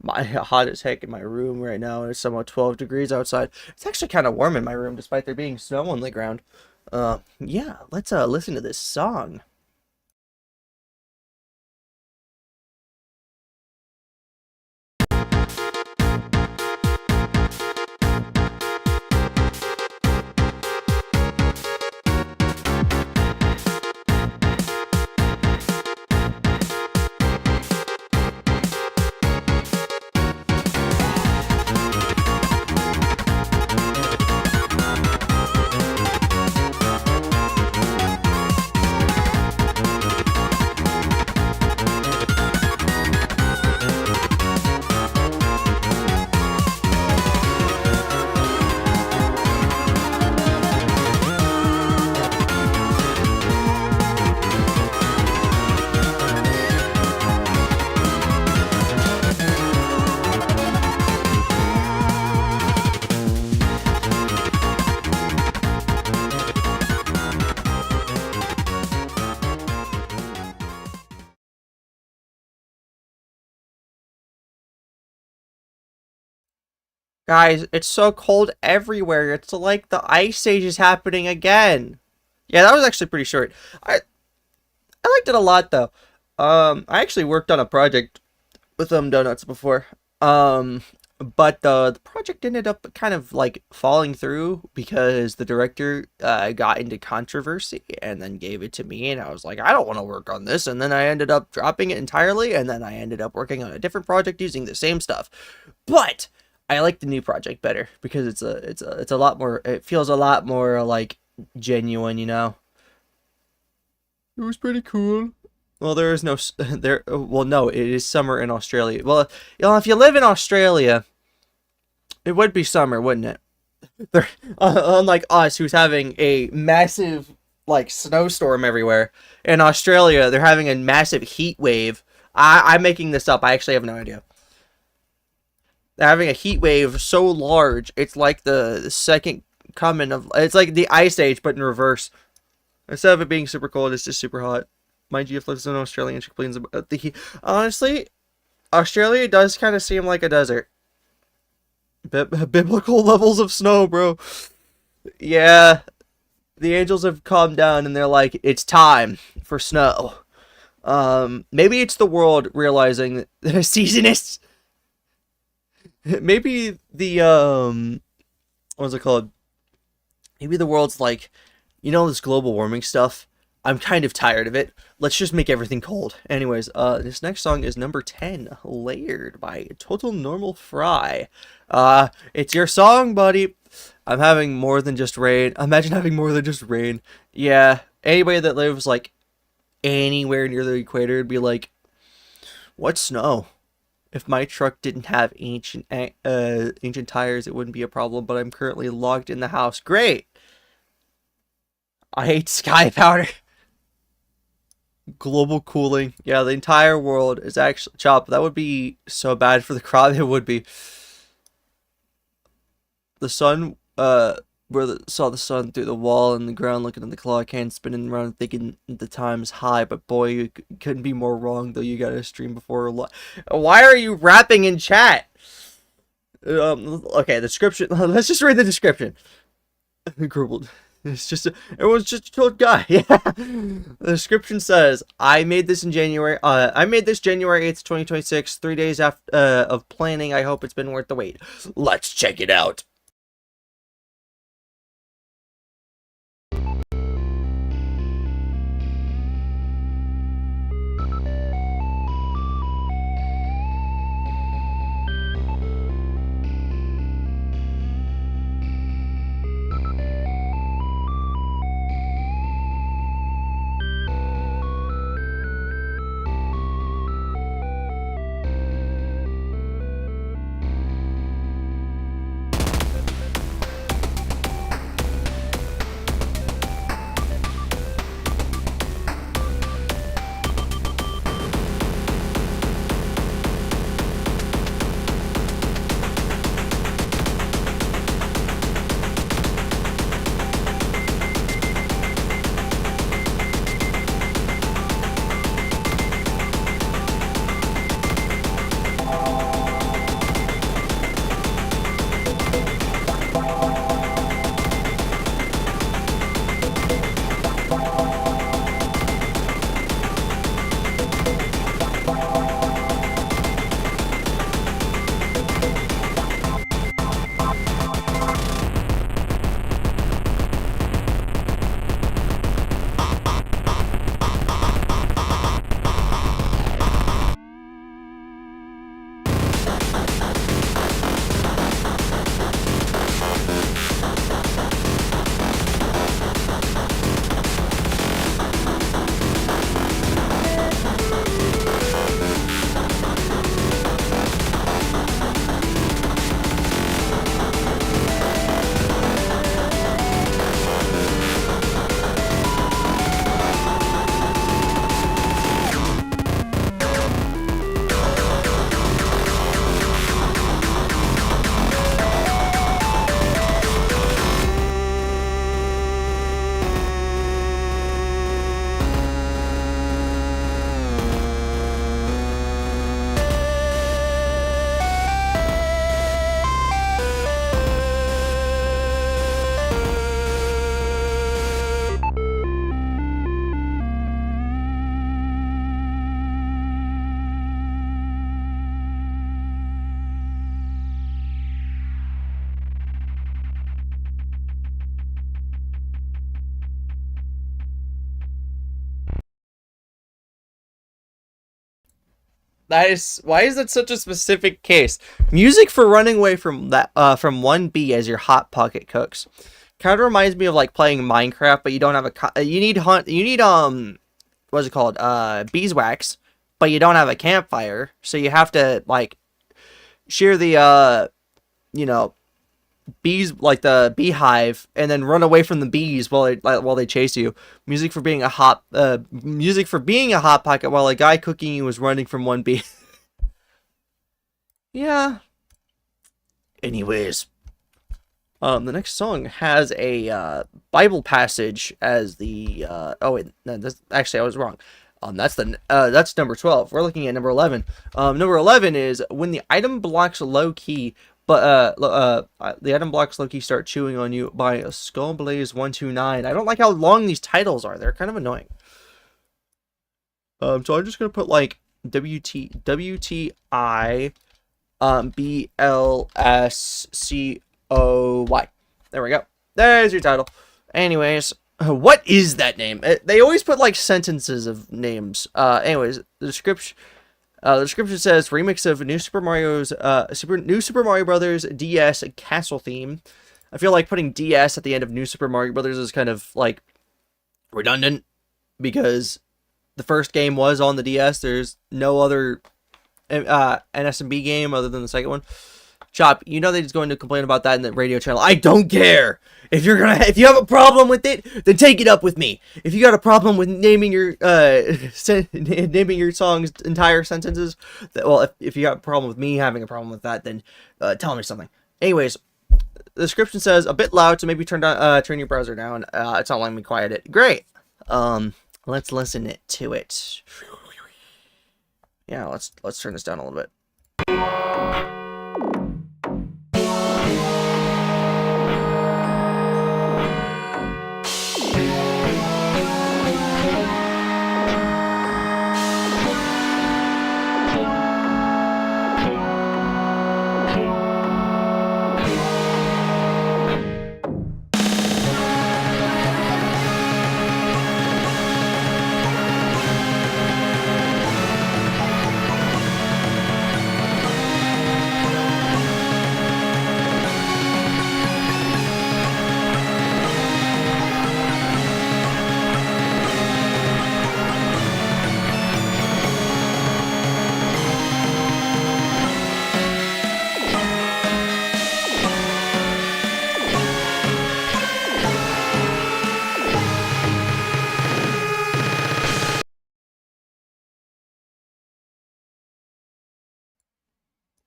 [SPEAKER 1] My hot as heck in my room right now. It's somewhat 12 degrees outside. It's actually kind of warm in my room despite there being snow on the ground. Yeah, let's listen to this song. Guys, it's so cold everywhere. It's like the ice age is happening again. Yeah, that was actually pretty short. I liked it a lot though. I actually worked on a project with donuts before. But the project ended up kind of like falling through because the director got into controversy and then gave it to me, and I was like, I don't want to work on this, and then I ended up dropping it entirely, and then I ended up working on a different project using the same stuff. But I like the new project better because it's a lot more. It feels a lot more like genuine, you know. It was pretty cool. Well, there is no there. Well, no, it is summer in Australia. Well, you know, if you live in Australia, it would be summer, wouldn't it? They're unlike us, who's having a massive like snowstorm everywhere. In Australia, they're having a massive heat wave. I'm making this up. I actually have no idea. They're having a heat wave so large, it's like the second coming of. It's like the ice age, but in reverse. Instead of it being super cold, it's just super hot. My GF lives in Australia and she complains about the heat. Honestly, Australia does kind of seem like a desert. Biblical levels of snow, bro. Yeah, the angels have calmed down and they're like, it's time for snow. Maybe it's the world realizing that a season is. Maybe the what's it called? Maybe the world's like, you know, this global warming stuff. I'm kind of tired of it. Let's just make everything cold. Anyways, this next song is number 10, Layered by Total Normal Fry. It's your song, buddy. I'm having more than just rain. Imagine having more than just rain. Yeah, anybody that lives, like, anywhere near the equator would be like, what snow? If my truck didn't have ancient tires, it wouldn't be a problem, but I'm currently locked in the house. Great! I hate sky powder. Global cooling. Yeah, the entire world is actually chopped. That would be so bad for the crop. It would be. The sun, saw the sun through the wall and the ground, looking at the clock hand, spinning around, thinking the time's high. But boy, you couldn't be more wrong. Though you got to stream before. Why are you rapping in chat? Okay, the description. Let's just read the description. Grumbled. It was just a told guy. Yeah. The description says, I made this January 8th, 2026, 3 days after of planning. I hope it's been worth the wait. Let's check it out. That is, why is that such a specific case? Music for running away from that from one bee as your hot pocket cooks. Kind of reminds me of like playing Minecraft, but you don't have you need what's it called? Beeswax, but you don't have a campfire, so you have to like shear the bees, like the beehive, and then run away from the bees while they chase you. Music for being a hot pocket while a guy cooking you is running from one bee. Yeah. Anyways, the next song has a Bible passage as the oh wait, no, that's actually I was wrong. That's number 12. We're looking at number 11. Number 11 is when the item blocks low key. But the item blocks low key start chewing on you by Skullblaze129. I don't like how long these titles are. They're kind of annoying. So I'm just gonna put like WTI BLSCOY. There we go. There's your title. Anyways, what is that name? They always put like sentences of names. Anyways, the description. The description says remix of New Super Mario Brothers DS Castle theme. I feel like putting DS at the end of New Super Mario Brothers is kind of like redundant because the first game was on the DS. There's no other NSMB game other than the second one. Chop, you know they're just going to complain about that in the radio channel. I don't care. If you have a problem with it, then take it up with me. If you got a problem with naming your song's entire sentences, if you got a problem with me having a problem with that, then tell me something. Anyways, the description says a bit loud, so maybe turn your browser down. It's not letting me quiet it. Great. Let's listen to it. Yeah, let's turn this down a little bit.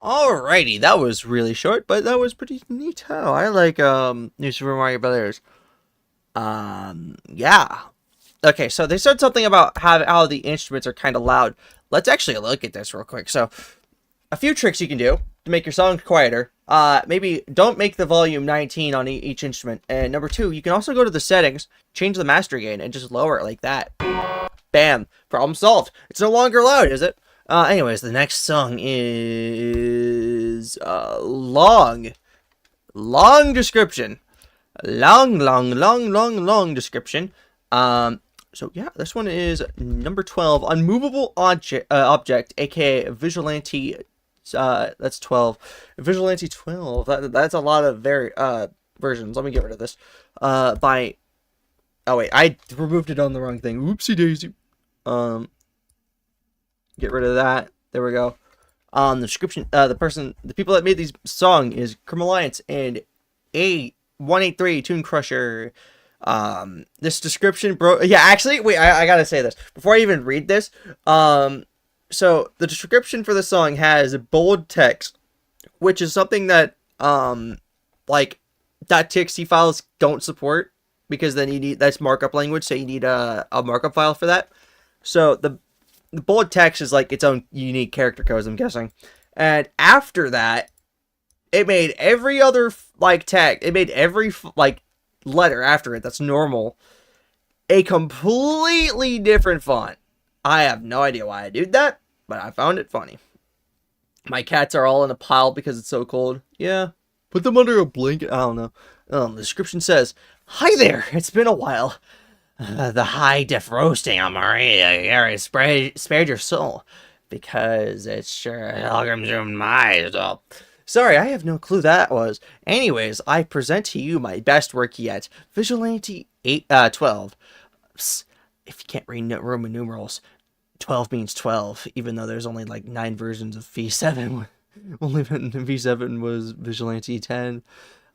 [SPEAKER 1] Alrighty, that was really short, but that was pretty neat. Oh, I like New Super Mario Brothers. Yeah. Okay, so they said something about how the instruments are kind of loud. Let's actually look at this real quick. So, a few tricks you can do to make your song quieter. Maybe don't make the volume 19 on each instrument. And number 2, you can also go to the settings, change the master gain, and just lower it like that. Bam. Problem solved. It's no longer loud, is it? Anyways, the next song is long description. Long description. So yeah, this one is number 12, unmovable object, aka Vigilante. That's 12. Vigilante 12. That's a lot of versions. Let me get rid of this. Oh wait, I removed it on the wrong thing. Oopsie daisy. Get rid of that. There we go. The description, the people that made these song is Crim Alliance and A183 Tune Crusher. This description, bro. Yeah, actually, wait, I gotta say this before I even read this. So the description for the song has bold text, which is something that like .txt files don't support because then you need that's markup language, so you need a markup file for that. So the bold text is like its own unique character codes, I'm guessing. And after that, it made every other like tag. It made every like letter after it that's normal a completely different font. I have no idea why I did that, but I found it funny. My cats are all in a pile because it's so cold. Yeah, put them under a blanket. I don't know. The description says, "Hi there. It's been a while. The high def roasting on Maria spared your soul. because it sure hell consumed my soul. Sorry, I have no clue that was. Anyways, I present to you my best work yet, Vigilante 12. Psst, if you can't read Roman numerals, 12 means 12, even though there's only like 9 versions of V7. Only V7 was Vigilante 10.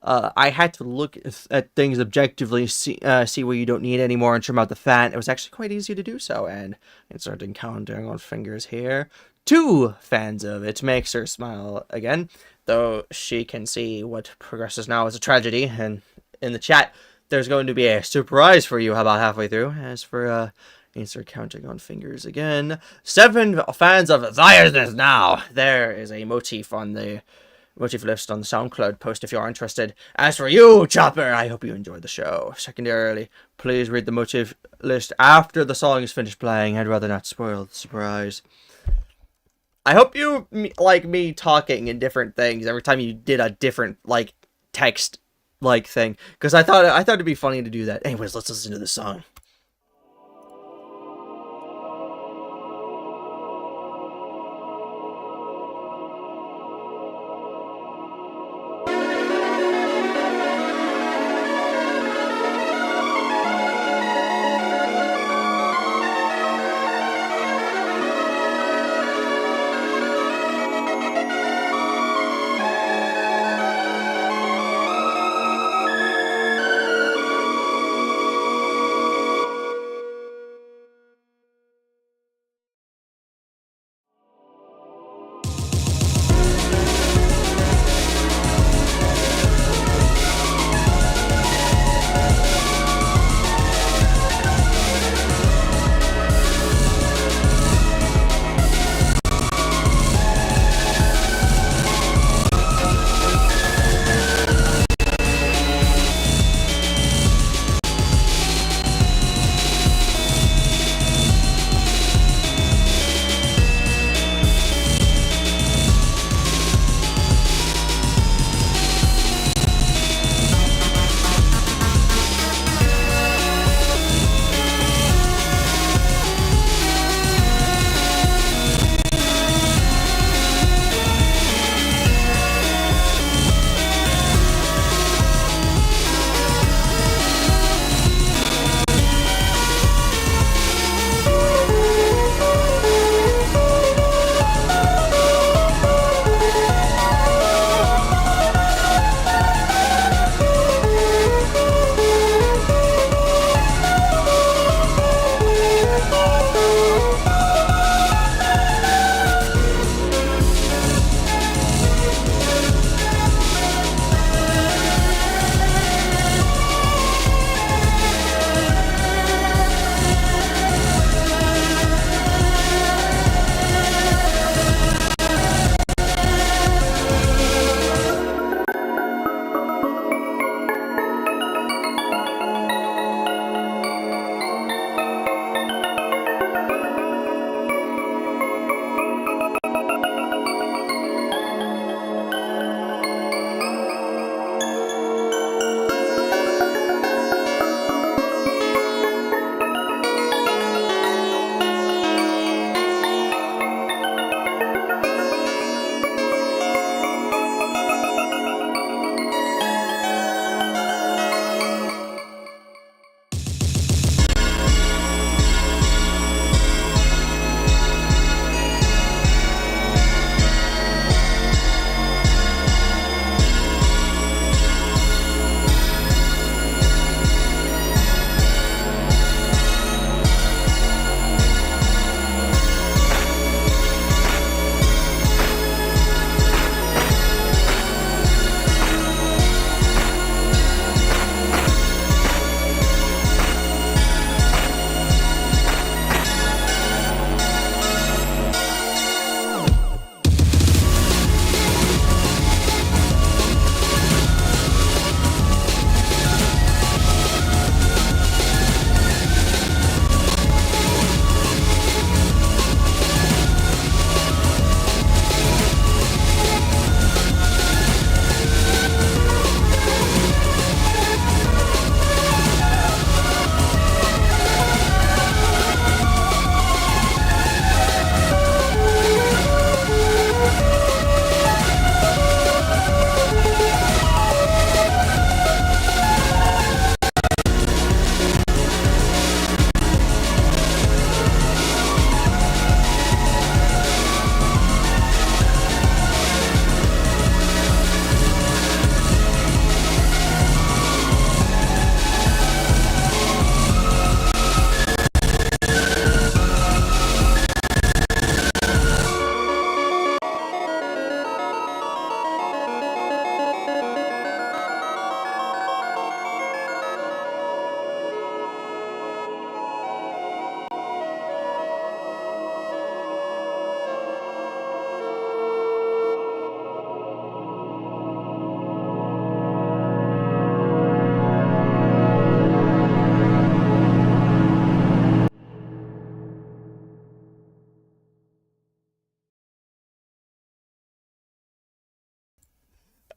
[SPEAKER 1] I had to look at things objectively, see what you don't need anymore, and trim out the fat. It was actually quite easy to do so, and inserting counting on fingers here. 2 fans of it makes her smile again, though she can see what progresses now as a tragedy. And in the chat, there's going to be a surprise for you about halfway through. As for insert counting on fingers again, 7 fans of Thyer's now. There is a motif on the motif list on the SoundCloud post if you're interested. As for you, Chopper, I hope you enjoyed the show. Secondarily, please read the motif list after the song is finished playing. I'd rather not spoil the surprise. I hope you like me talking in different things every time you did a different like text like thing, because I thought it'd be funny to do that. Anyways, let's listen to the song.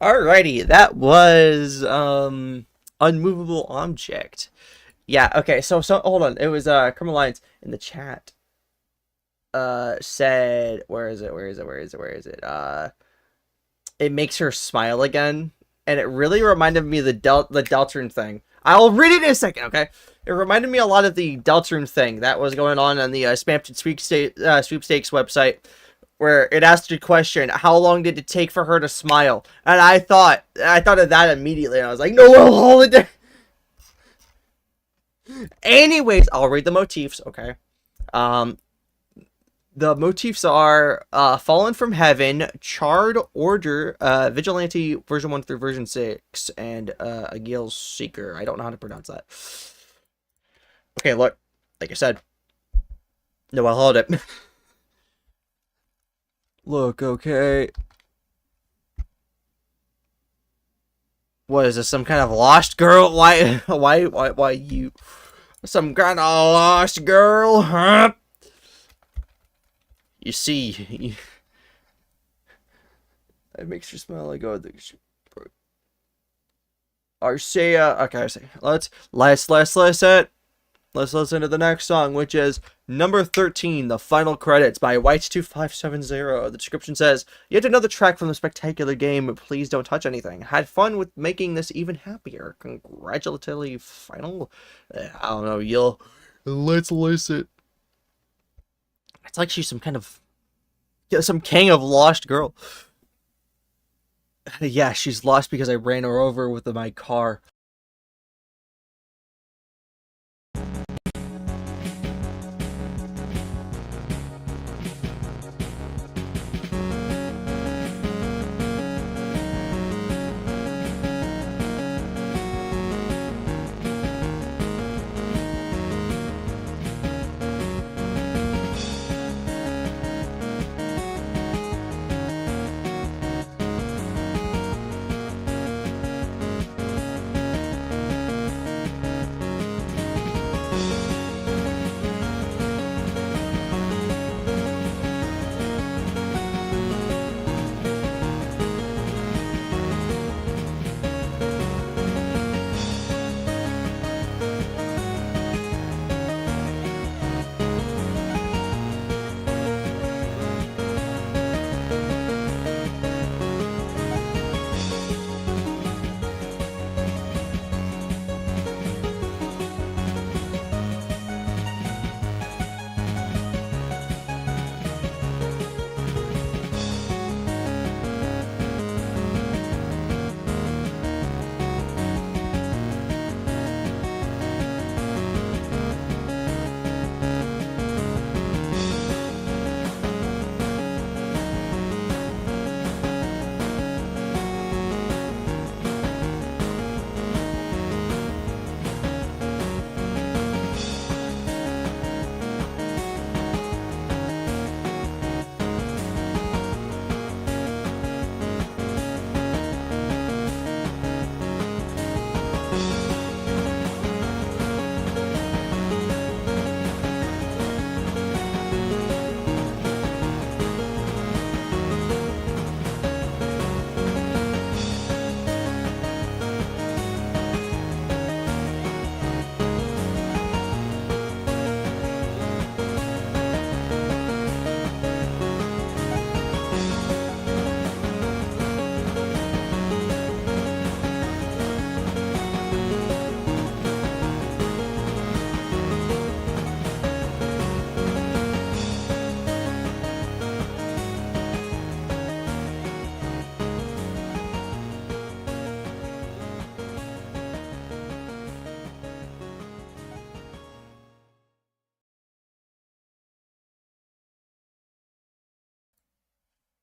[SPEAKER 1] Alrighty, that was unmovable object. Yeah, okay, so hold on. It was Criminal Lines in the chat said, where is it? It makes her smile again, and it really reminded me of the Deltarune thing. I'll read it in a second, okay? It reminded me a lot of the Deltarune thing that was going on the Spamton Sweepstakes website, where it asked a question, how long did it take for her to smile? And I thought of that immediately, and I was like, Noel Holiday! Anyways, I'll read the motifs, okay? The motifs are Fallen from Heaven, Charred Order, Vigilante version 1 through version 6, and Agil's Seeker. I don't know how to pronounce that. Okay, look, like I said, Noel Holiday. Look, okay. What is this? Some kind of lost girl? Why you? Some kind of lost girl, huh? You see, it makes you smell like oh, Arcea. Okay, I see. Let's listen to the next song, which is number 13, The Final Credits by White2570. The description says, yet another track from the spectacular game, please don't touch anything. Had fun with making this even happier. Congratulatory final. I don't know, let's listen. It's like she's some kind of, some king of lost girl. Yeah, she's lost because I ran her over with my car.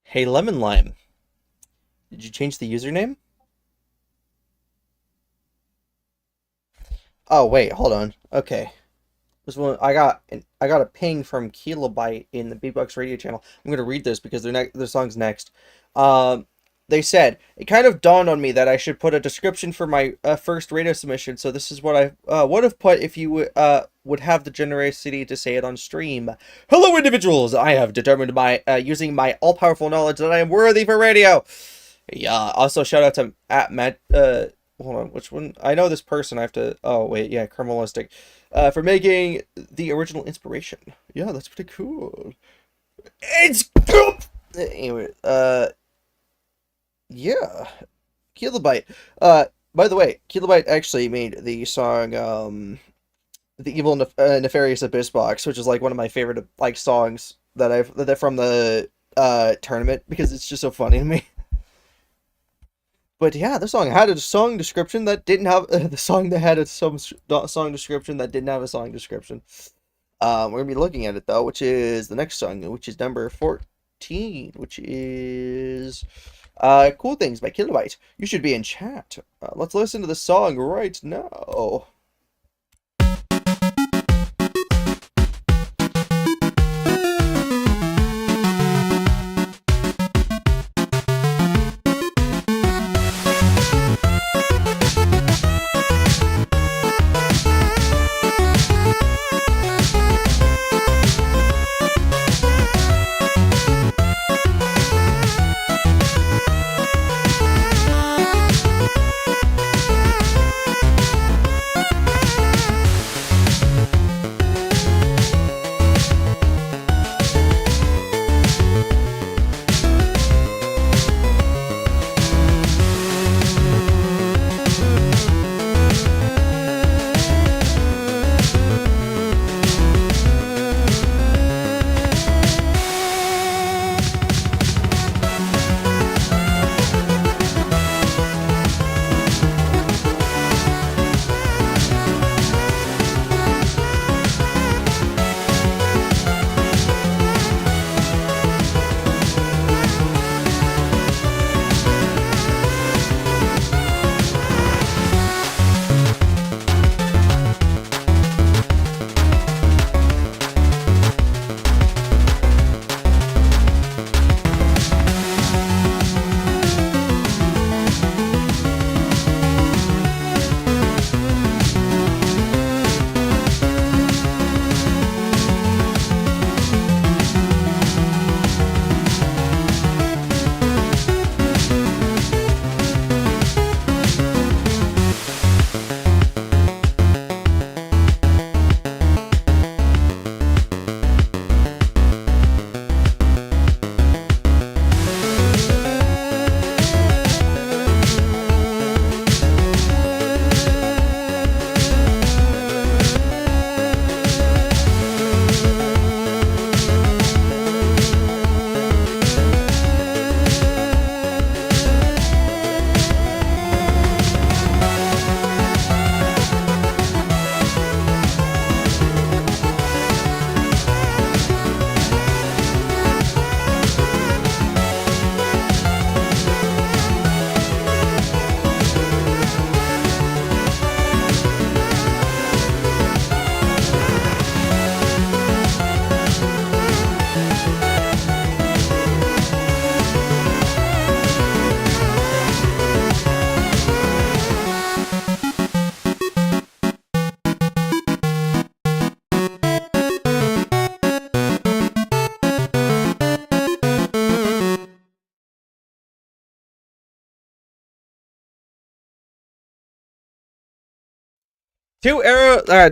[SPEAKER 1] Hey, Lemon Lime. Did you change the username? Oh, wait, hold on. Okay. This one, I got a ping from Kilobyte in the BeepBox Radio channel. I'm going to read this because their song's next. They said, it kind of dawned on me that I should put a description for my first radio submission, so this is what I would have put if you would have the generosity to say it on stream. Hello, individuals! I have determined by using my all-powerful knowledge that I am worthy for radio. Yeah. Also, shout out to at Matt. Hold on, which one? I know this person. I have to. Oh wait, yeah, Caramelistic, for making the original inspiration. Yeah, that's pretty cool. It's cool. Anyway, yeah, Kilobyte. By the way, Kilobyte actually made the song the evil nefarious AbyssBox, which is like one of my favorite like songs that from the tournament because it's just so funny to me. But yeah, the song had a song description that didn't have the song that had a song description that didn't have a song description. We're gonna be looking at it though, which is the next song, which is number 14, which is Cool Things by Kilobyte. You should be in chat. Let's listen to the song right now.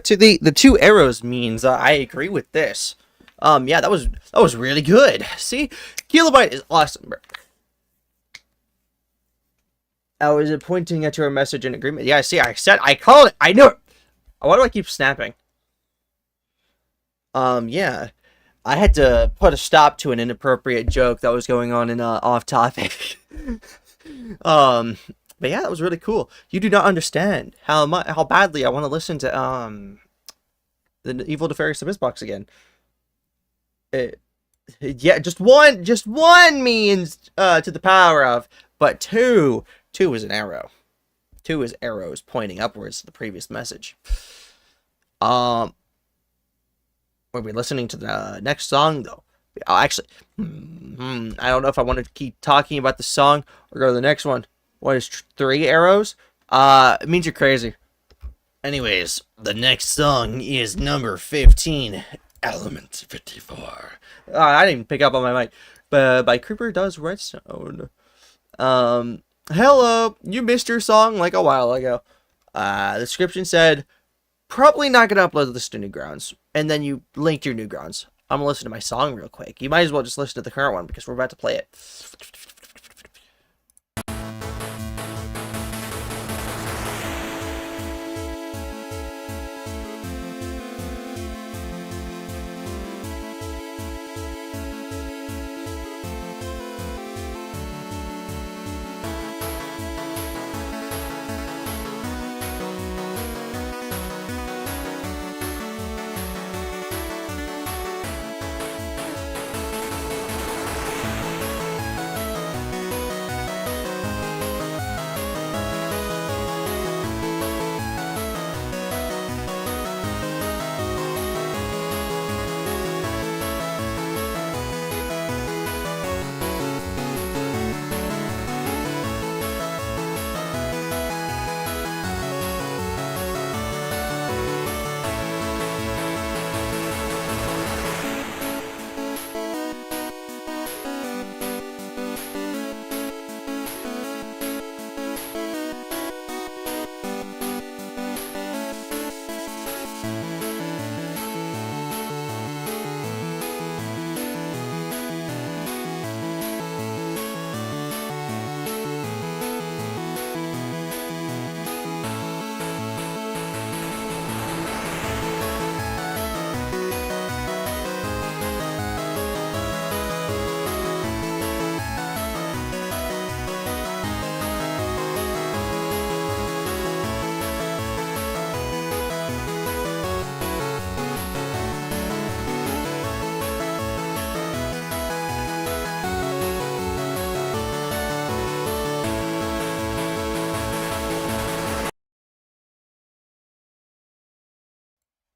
[SPEAKER 1] To the two arrows means I agree with this. Yeah, that was really good. See, Kilobyte is awesome, bro. I was pointing at your message in agreement. Yeah, see, I called it. I knew it. Why do I keep snapping? Yeah, I had to put a stop to an inappropriate joke that was going on in off topic. But yeah, that was really cool. You do not understand how badly I want to listen to the Evil Nefarious AbyssBox again. Yeah, just one means to the power of, but two is an arrow. Two is arrows pointing upwards to the previous message. We'll be listening to the next song though. Actually, I don't know if I want to keep talking about the song or go to the next one. What is 3 arrows? It means you're crazy. Anyways, the next song is number 15, Element 54. I didn't even pick up on my mic. But by Creeper Does Redstone. Hello, you missed your song like a while ago. The description said, probably not gonna upload this to Newgrounds. And then you linked your Newgrounds. I'm gonna listen to my song real quick. You might as well just listen to the current one because we're about to play it.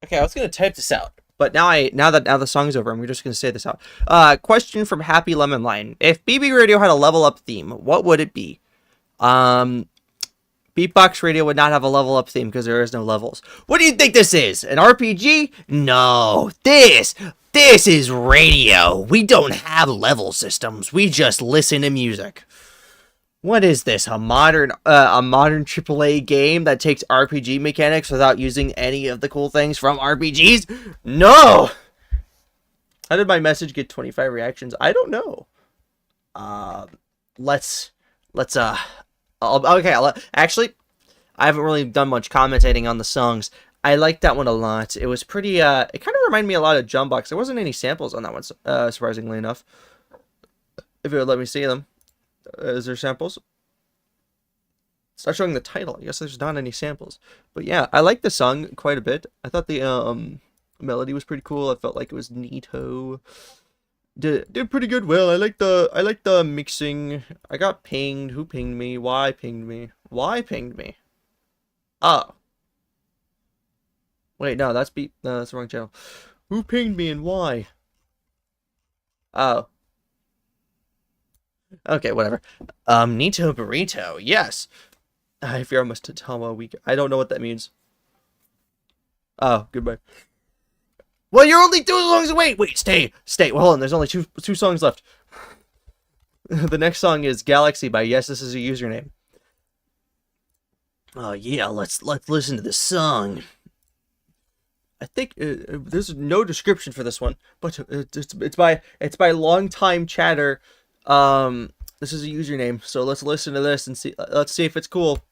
[SPEAKER 1] Okay, I was gonna type this out, but now that the song's over, I'm just gonna say this out. Question from Happy Lemon Line: if BB Radio had a level up theme, what would it be? BeepBox Radio would not have a level up theme because there is no levels. What do you think this is? An RPG? No, this is radio. We don't have level systems. We just listen to music. What is this? A modern AAA game that takes RPG mechanics without using any of the cool things from RPGs? No. How did my message get 25 reactions? I don't know. Actually, I haven't really done much commentating on the songs. I liked that one a lot. It was pretty, it kind of reminded me a lot of Jummbox. There wasn't any samples on that one, surprisingly enough. If it would let me see them. Is there samples? It's not showing the title. I guess there's not any samples. But yeah, I like the song quite a bit. I thought the melody was pretty cool. I felt like it was neato. Did pretty good. Well, I like the mixing. I got pinged. Who pinged me? Why pinged me? Why pinged me? Oh. Wait, no, that's no, that's the wrong channel. Who pinged me and why? Oh. Okay, whatever. Nito Burrito, yes. I fear I must Tatama week. I don't know what that means. Oh, goodbye. Well, you're only 2 songs away. Wait, stay. Well, hold on. There's only two songs left. The next song is Galaxy by Yes, This Is a Username. Oh yeah, let's listen to this song. I think there's no description for this one, but it's by longtime chatter. This is a username, so let's listen to this and see. Let's see if it's cool.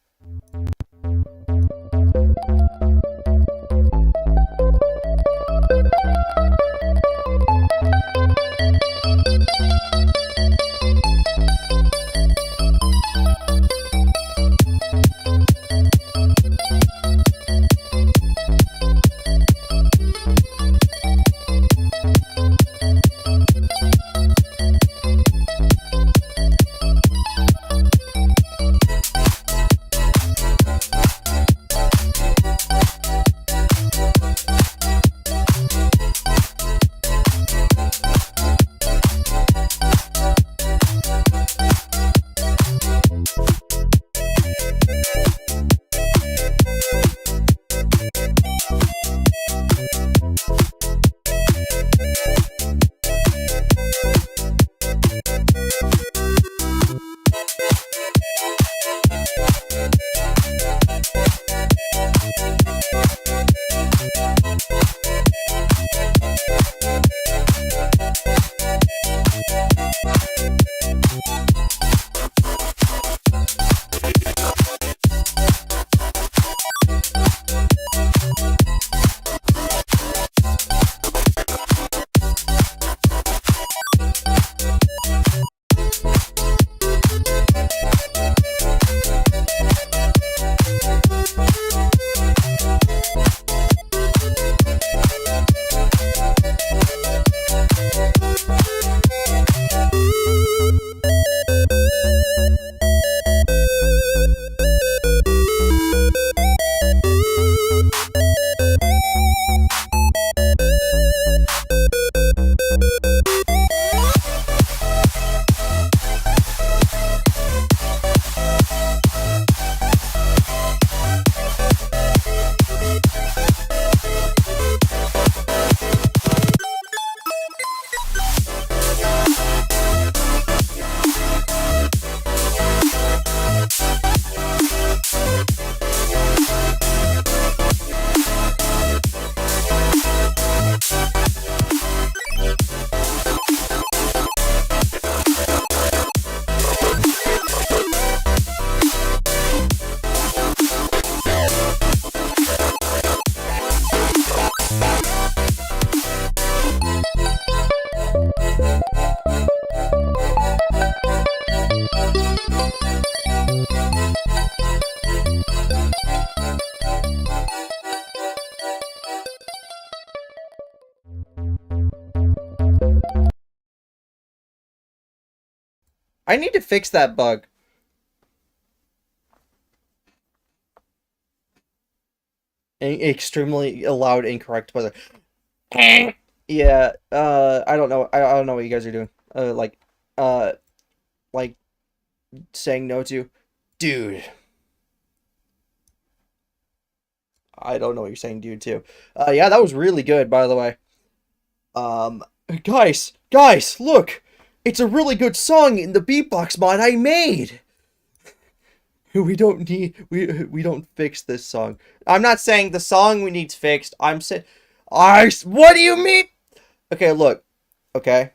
[SPEAKER 1] I need to fix that bug. Extremely loud, incorrect buzzer. Yeah, I don't know. I don't know what you guys are doing. Uh, like saying no to, dude. I don't know what you're saying, dude. Too. Yeah, that was really good, by the way. Um, guys, look, it's a really good song in the beatbox mod I made. We don't fix this song. I'm not saying the song we need fixed. I'm saying, what do you mean? Okay, look. Okay,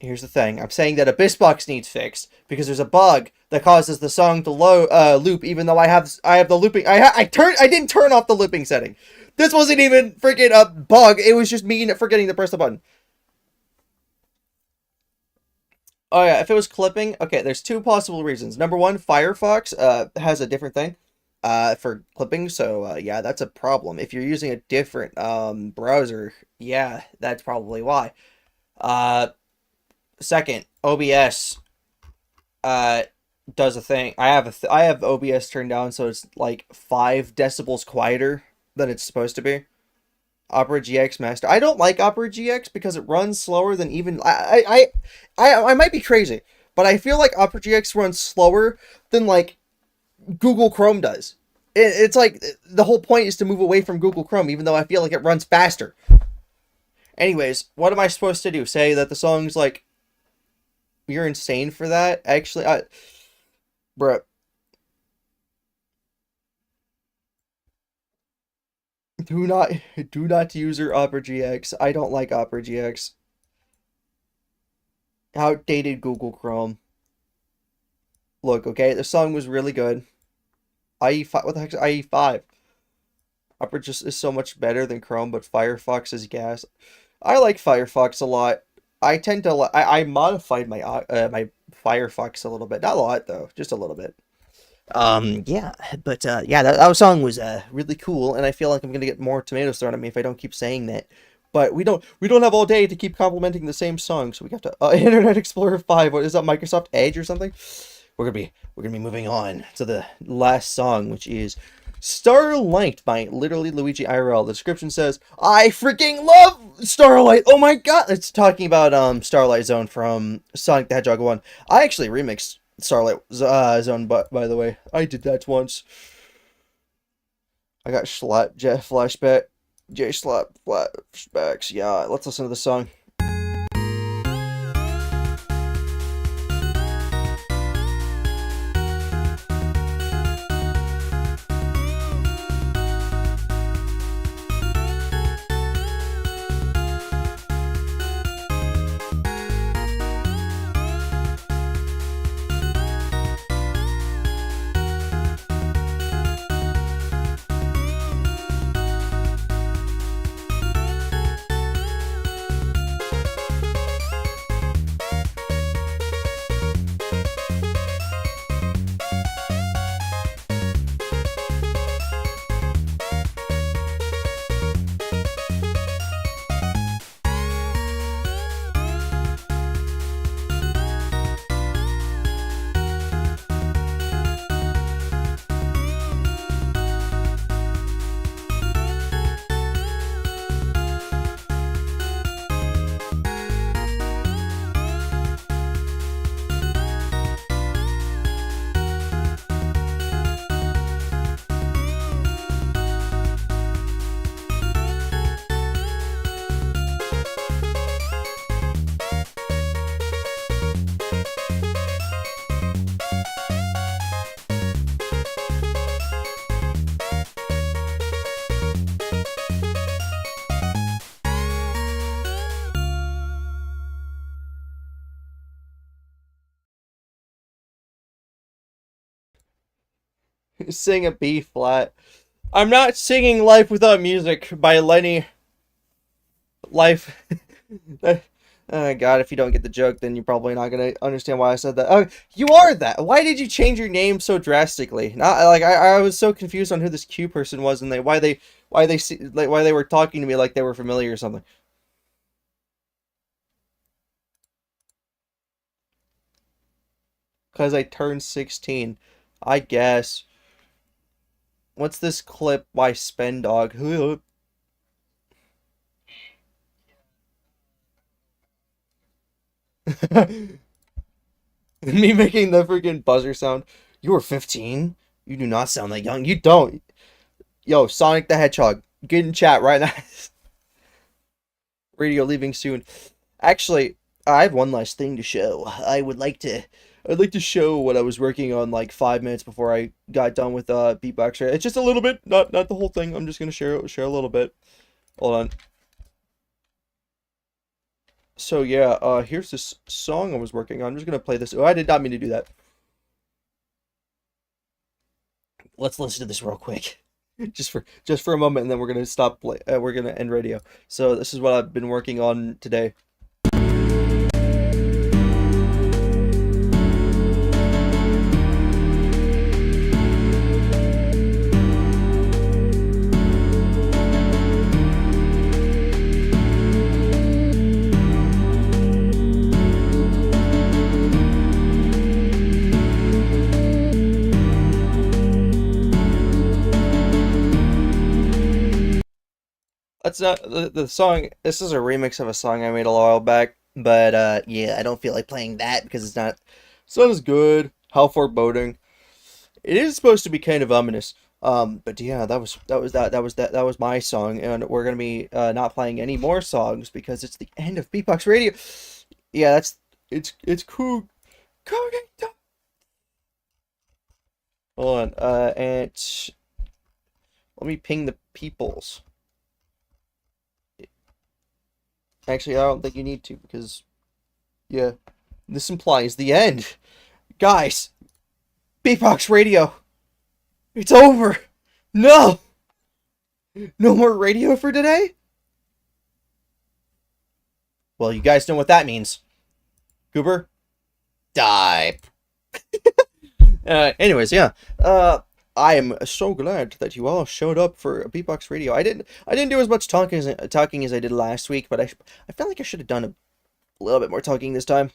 [SPEAKER 1] here's the thing. I'm saying that AbyssBox needs fixed because there's a bug that causes the song to loop, even though I have the looping. I didn't turn off the looping setting. This wasn't even freaking a bug. It was just me forgetting to press the button. Oh yeah, if it was clipping, okay, there's two possible reasons. Number one, Firefox has a different thing for clipping, so yeah, that's a problem. If you're using a different browser, yeah, that's probably why. Second, OBS does a thing. I have OBS turned down so it's like 5 decibels quieter than it's supposed to be. Opera GX Master. I don't like Opera GX because it runs slower than even I might be crazy, but I feel like Opera GX runs slower than like Google Chrome does. It's like the whole point is to move away from Google Chrome, even though I feel like it runs faster. Anyways, what am I supposed to do? Say that the song's like, you're insane for that? Actually, bruh. Do not use your Opera GX. I don't like Opera GX. Outdated Google Chrome. Look, okay, the song was really good. IE5, what the heck is IE5? Opera just is so much better than Chrome, but Firefox is gas. I like Firefox a lot. I tend to I modified my my Firefox a little bit. Not a lot though, just a little bit. Yeah, but yeah, that song was really cool, and I feel like I'm gonna get more tomatoes thrown at me if I don't keep saying that. But we don't have all day to keep complimenting the same song, so we got to Internet Explorer 5. What is that, Microsoft Edge or something? We're gonna be moving on to the last song, which is Starlight by literally Luigi IRL. The description says, I freaking love Starlight! Oh my god! It's talking about Starlight Zone from Sonic the Hedgehog 1. I actually remixed Starlight Zone, but by the way, I did that once. I got Jet flashback, J slap flashbacks. Yeah, let's listen to the song. Sing a B flat. I'm not singing Life Without Music by Lenny. Life. Oh god, if you don't get the joke, then you're probably not gonna understand why I said that. Oh, you are that. Why did you change your name so drastically? Not like I was so confused on who this Q person was and why they were talking to me like they were familiar or something. Because I turned 16. I guess. What's this clip by Spendog? Me making the freaking buzzer sound. You were 15? You do not sound that young. You don't. Yo, Sonic the Hedgehog. Get in chat right now. Radio leaving soon. Actually, I have one last thing to show. I'd like to show what I was working on like 5 minutes before I got done with BeepBox. It's just a little bit, not the whole thing. I'm just gonna share a little bit. Hold on. So yeah, here's this song I was working on. I'm just gonna play this. Oh, I did not mean to do that. Let's listen to this real quick. just for a moment, and then we're gonna stop play. We're gonna end radio. So this is what I've been working on today. That's not the song. This is a remix of a song I made a while back, but yeah, I don't feel like playing that because it's not as good. How foreboding. It is supposed to be kind of ominous. But yeah, that was my song, and we're gonna be not playing any more songs because it's the end of BeepBox Radio. Yeah, it's cool. Hold on, and let me ping the peoples. Actually, I don't think you need to because, yeah, this implies the end. Guys, BeepBox Radio, it's over. No, no more radio for today. Well, you guys know what that means. Goober, die. Anyways, yeah. I am so glad that you all showed up for BeepBox Radio. I didn't do as much talking as I did last week, but I felt like I should have done a little bit more talking this time.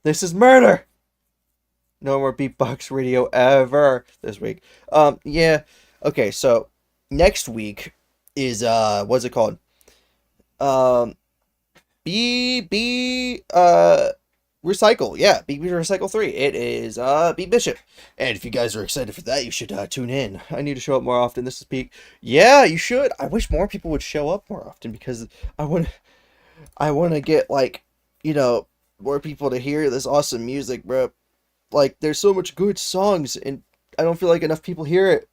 [SPEAKER 1] This is murder. No more BeepBox Radio ever this week. Yeah. Okay, so next week is what's it called? Recycle, yeah, BB Recycle 3. It is Beat Bishop. And if you guys are excited for that, you should tune in. I need to show up more often. This is peak. Yeah, you should. I wish more people would show up more often because I want to get like, more people to hear this awesome music, bro. Like there's so much good songs and I don't feel like enough people hear it.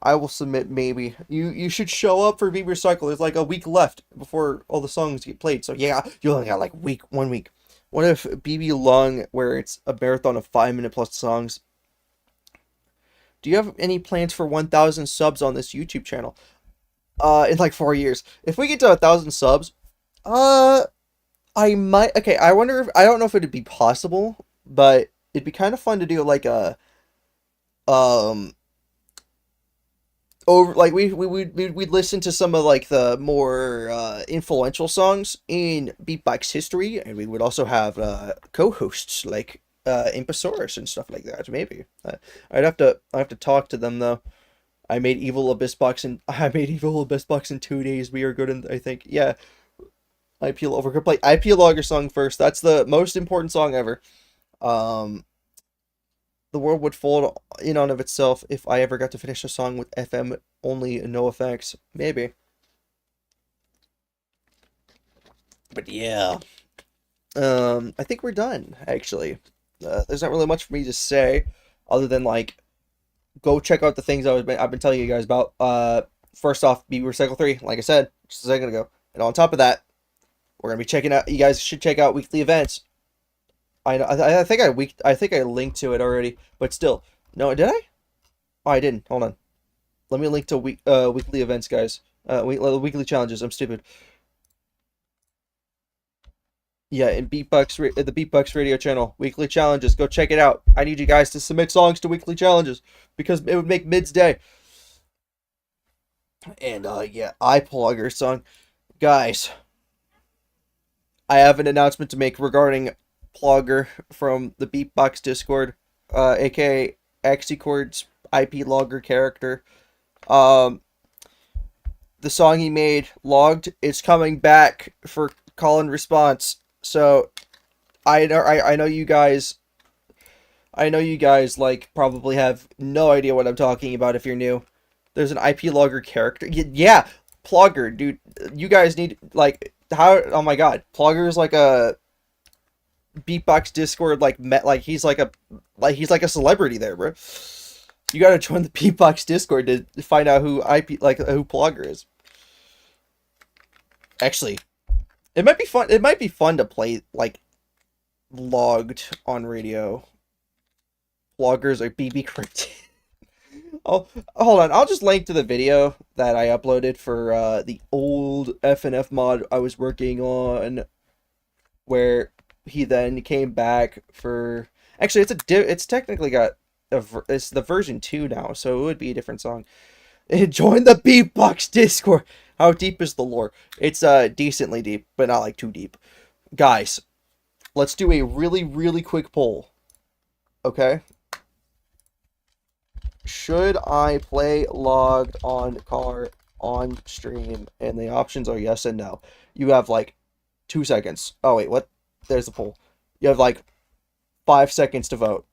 [SPEAKER 1] I will submit maybe. You should show up for BB Recycle. There's like a week left before all the songs get played. So yeah, you only got like 1 week. What if BB Long, where it's a marathon of 5-minute plus songs? Do you have any plans for 1,000 subs on this YouTube channel? In like 4 years. If we get to 1,000 subs, I might. Okay, I wonder if I don't know if it'd be possible, but it'd be kind of fun to do like a over like we'd listen to some of like the more influential songs in BeepBox history, and we would also have co-hosts like Imposaurus and stuff like that. Maybe I have to talk to them though. I made Evil AbyssBox in 2 days. We are good, and I think yeah. IP Logger could play IP Logger song first. That's the most important song ever. The world would fold in on of itself if I ever got to finish a song with FM only, no effects. Maybe. But yeah. I think we're done, actually. There's not really much for me to say, other than, like, go check out the things I've been telling you guys about. First off, BB Recycle 3, like I said, just a second ago. And on top of that, we're going to be checking out, you guys should check out weekly events. I think I linked to it already, but still. No, did I? Oh, I didn't. Hold on. Let me link to weekly events, guys. Weekly challenges. I'm stupid. Yeah, in the BeepBox Radio channel, weekly challenges. Go check it out. I need you guys to submit songs to weekly challenges because it would make Mid's day. And yeah, iPlugger song, guys. I have an announcement to make regarding Plogger from the BeepBox Discord, aka Xecord's IP logger character. The song he made, Logged, is coming back for call and response. So I know you guys like probably have no idea what I'm talking about if you're new. There's an IP logger character. Yeah, Plogger, dude. You guys need like how? Oh my god, Plogger is like a BeepBox Discord he's like a celebrity there, bro. You gotta join the BeepBox Discord to find out who who Plogger is. Actually, it might be fun. It might be fun to play like Logged on radio. Bloggers are BB cryptid. Oh, hold on. I'll just link to the video that I uploaded for the old FNF mod I was working on, where he then came back for. Actually, it's technically got it's the version 2 now, so it would be a different song. Join the BeepBox Discord. How deep is the lore? It's decently deep, but not like too deep. Guys, let's do a really, really quick poll. Okay? Should I play Logged on car on stream? And the options are yes and no. You have like 2 seconds. Oh wait, what? There's the poll. You have like 5 seconds to vote.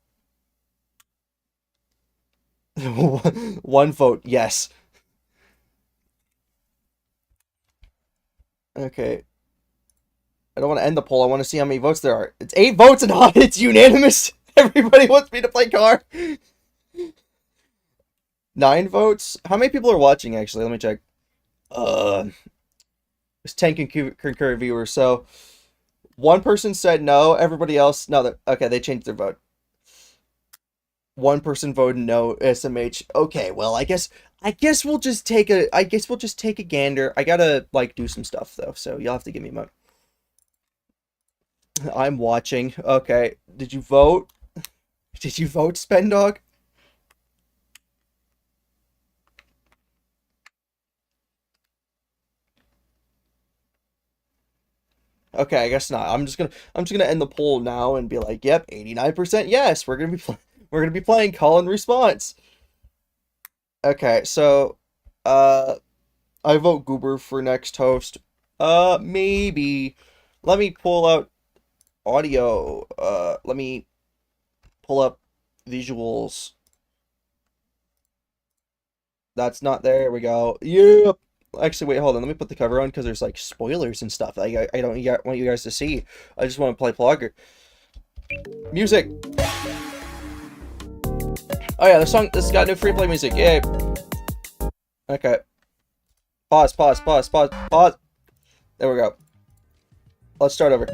[SPEAKER 1] 1 vote, yes. Okay. I don't want to end the poll. I want to see how many votes there are. It's 8 votes and it's unanimous. Everybody wants me to play car. 9 votes? How many people are watching, actually? Let me check. There's 10 concurrent viewers, so 1 person said no, everybody else... No, okay, they changed their vote. 1 person voted no, SMH. Okay, well, I guess we'll just take a gander. I gotta, like, do some stuff, though, so you'll have to give me a moment. I'm watching. Okay, did you vote? Did you vote, Spendog? Okay, I guess not. I'm just gonna end the poll now and be like, yep, 89% yes. We're gonna be playing call and response. Okay, so I vote Goober for next host. Maybe. Let me pull out audio. Let me pull up visuals. That's not there. We go. Yep. Actually, wait, hold on. Let me put the cover on because there's like spoilers and stuff. I don't want you guys to see. I just want to play Plogger. Music. Oh yeah, this has got new free play music. Yay. Okay. Pause. There we go. Let's start over.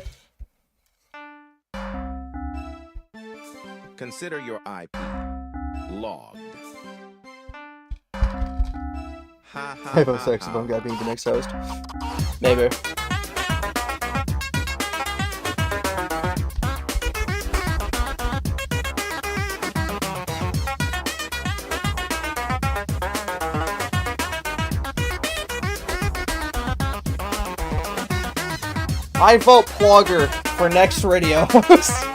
[SPEAKER 2] Consider your IP logged.
[SPEAKER 1] I vote Saxophone guy being the next host. Maybe. I vote Plogger for next radio host.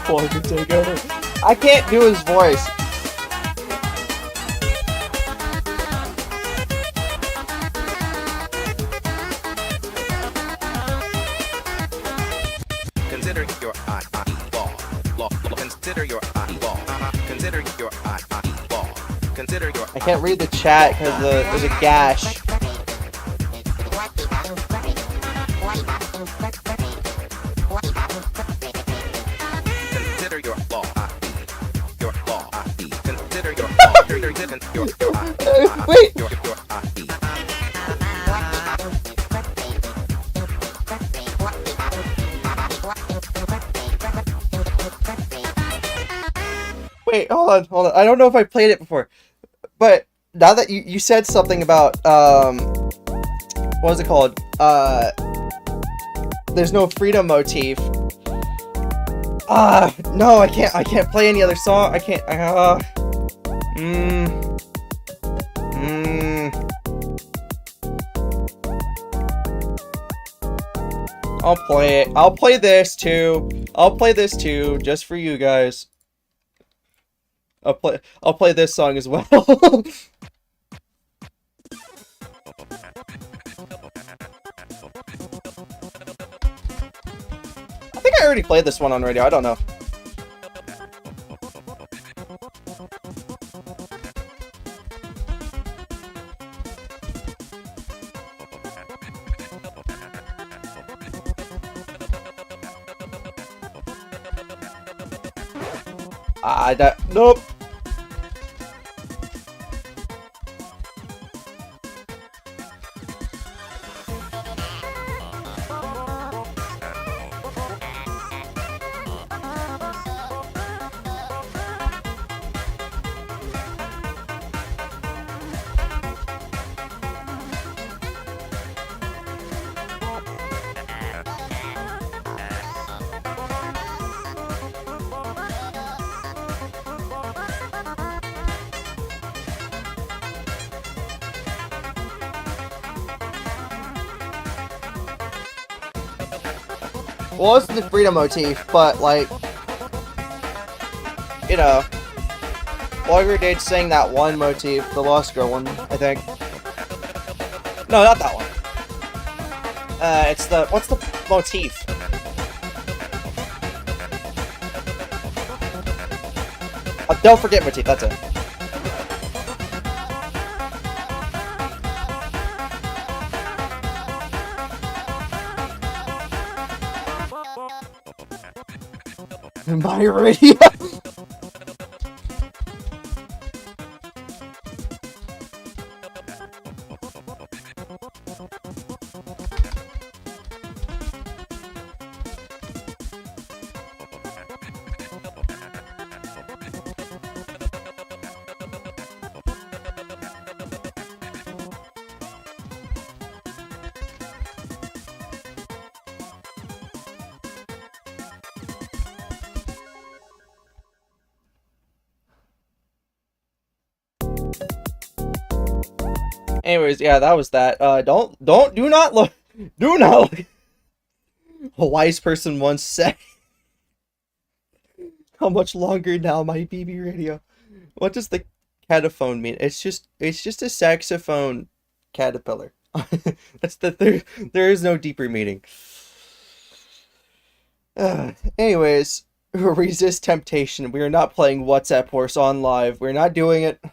[SPEAKER 1] Plogger take over. I can't do his voice.
[SPEAKER 2] Consider your IP law. Consider your IP law. Consider your IP law. Consider your.
[SPEAKER 1] I can't read the chat because there's a gash.
[SPEAKER 2] Consider your law. Your law. Consider your law.
[SPEAKER 1] Wait.
[SPEAKER 2] Your IP.
[SPEAKER 1] Wait, hold on. I don't know if I played it before, but now that you said something about what was it called? There's no freedom motif. No, I can't play any other song. I can't. I'll play it. I'll play this too. Just for you guys. I'll play this song as well. I think I already played this one on radio. I don't know. Nope. Well, it's the freedom motif, but like, you know, Logger did sing that one motif, the Lost Girl one, I think. No, not that one. It's the, what's the motif? Don't forget motif, that's it. My radio. Anyways, yeah, that was that. Do not look. A wise person once said, "How much longer now, my BB radio?" What does the cataphone mean? It's just a saxophone caterpillar. That's there is no deeper meaning. Anyways, resist temptation. We are not playing WhatsApp Horse on live. We're not doing it.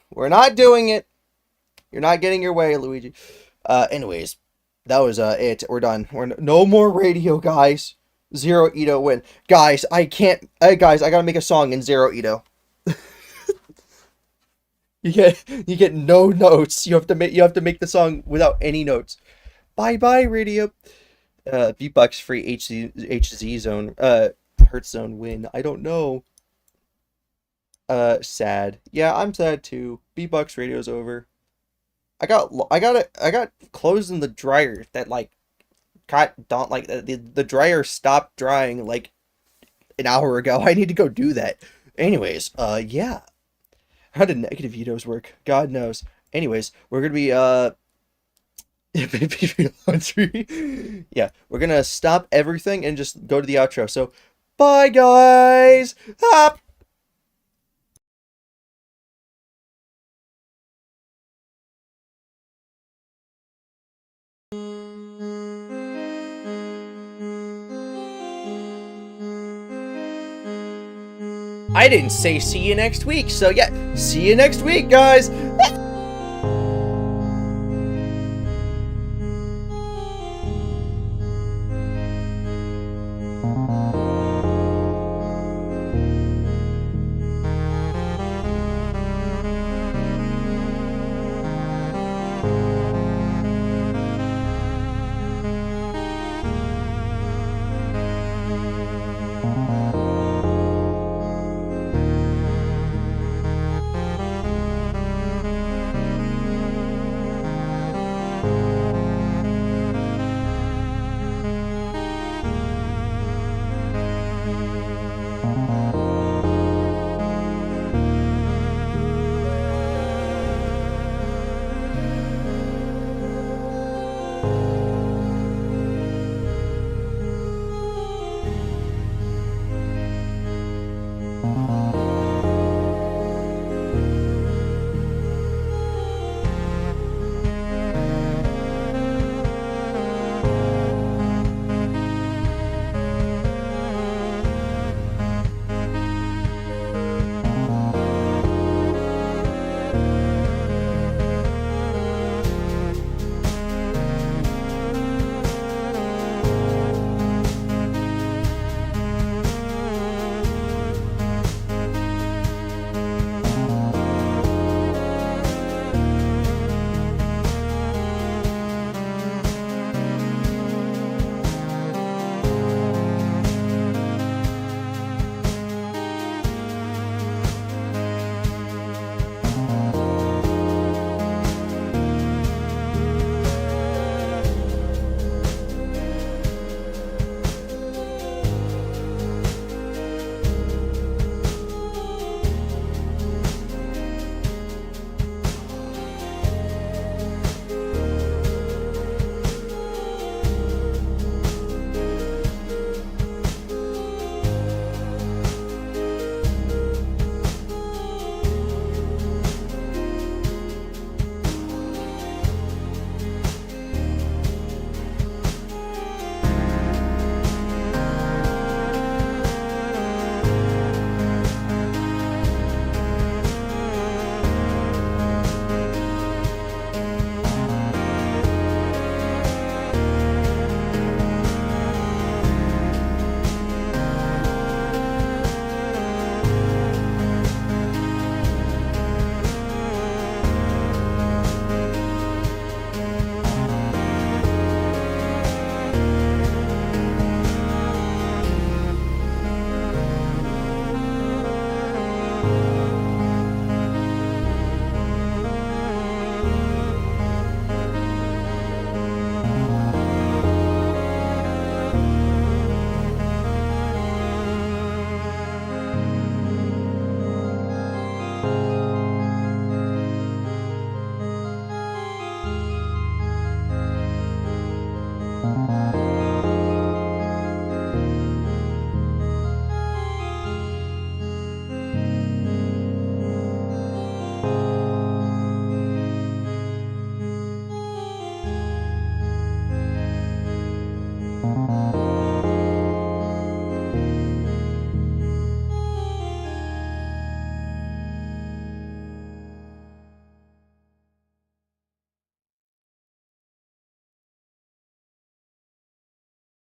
[SPEAKER 1] You're not getting your way, Luigi. Anyways, that was it. We're done. No more radio, guys. Zero Ito win. Guys, I can't. Guys, I gotta make a song in Zero Ito. you get no notes. You have to make the song without any notes. Bye bye radio. BeepBox free HZ zone. Hertz zone win. I don't know. Sad. Yeah, I'm sad too. BeepBox radio's over. I got clothes in the dryer that like the dryer stopped drying like an hour ago. I need to go do that. Anyways, yeah. How did negative vetoes work? God knows. Anyways, we're gonna be yeah, we're gonna stop everything and just go to the outro. So bye guys. Hop. I didn't say see you next week, so yeah, see you next week, guys!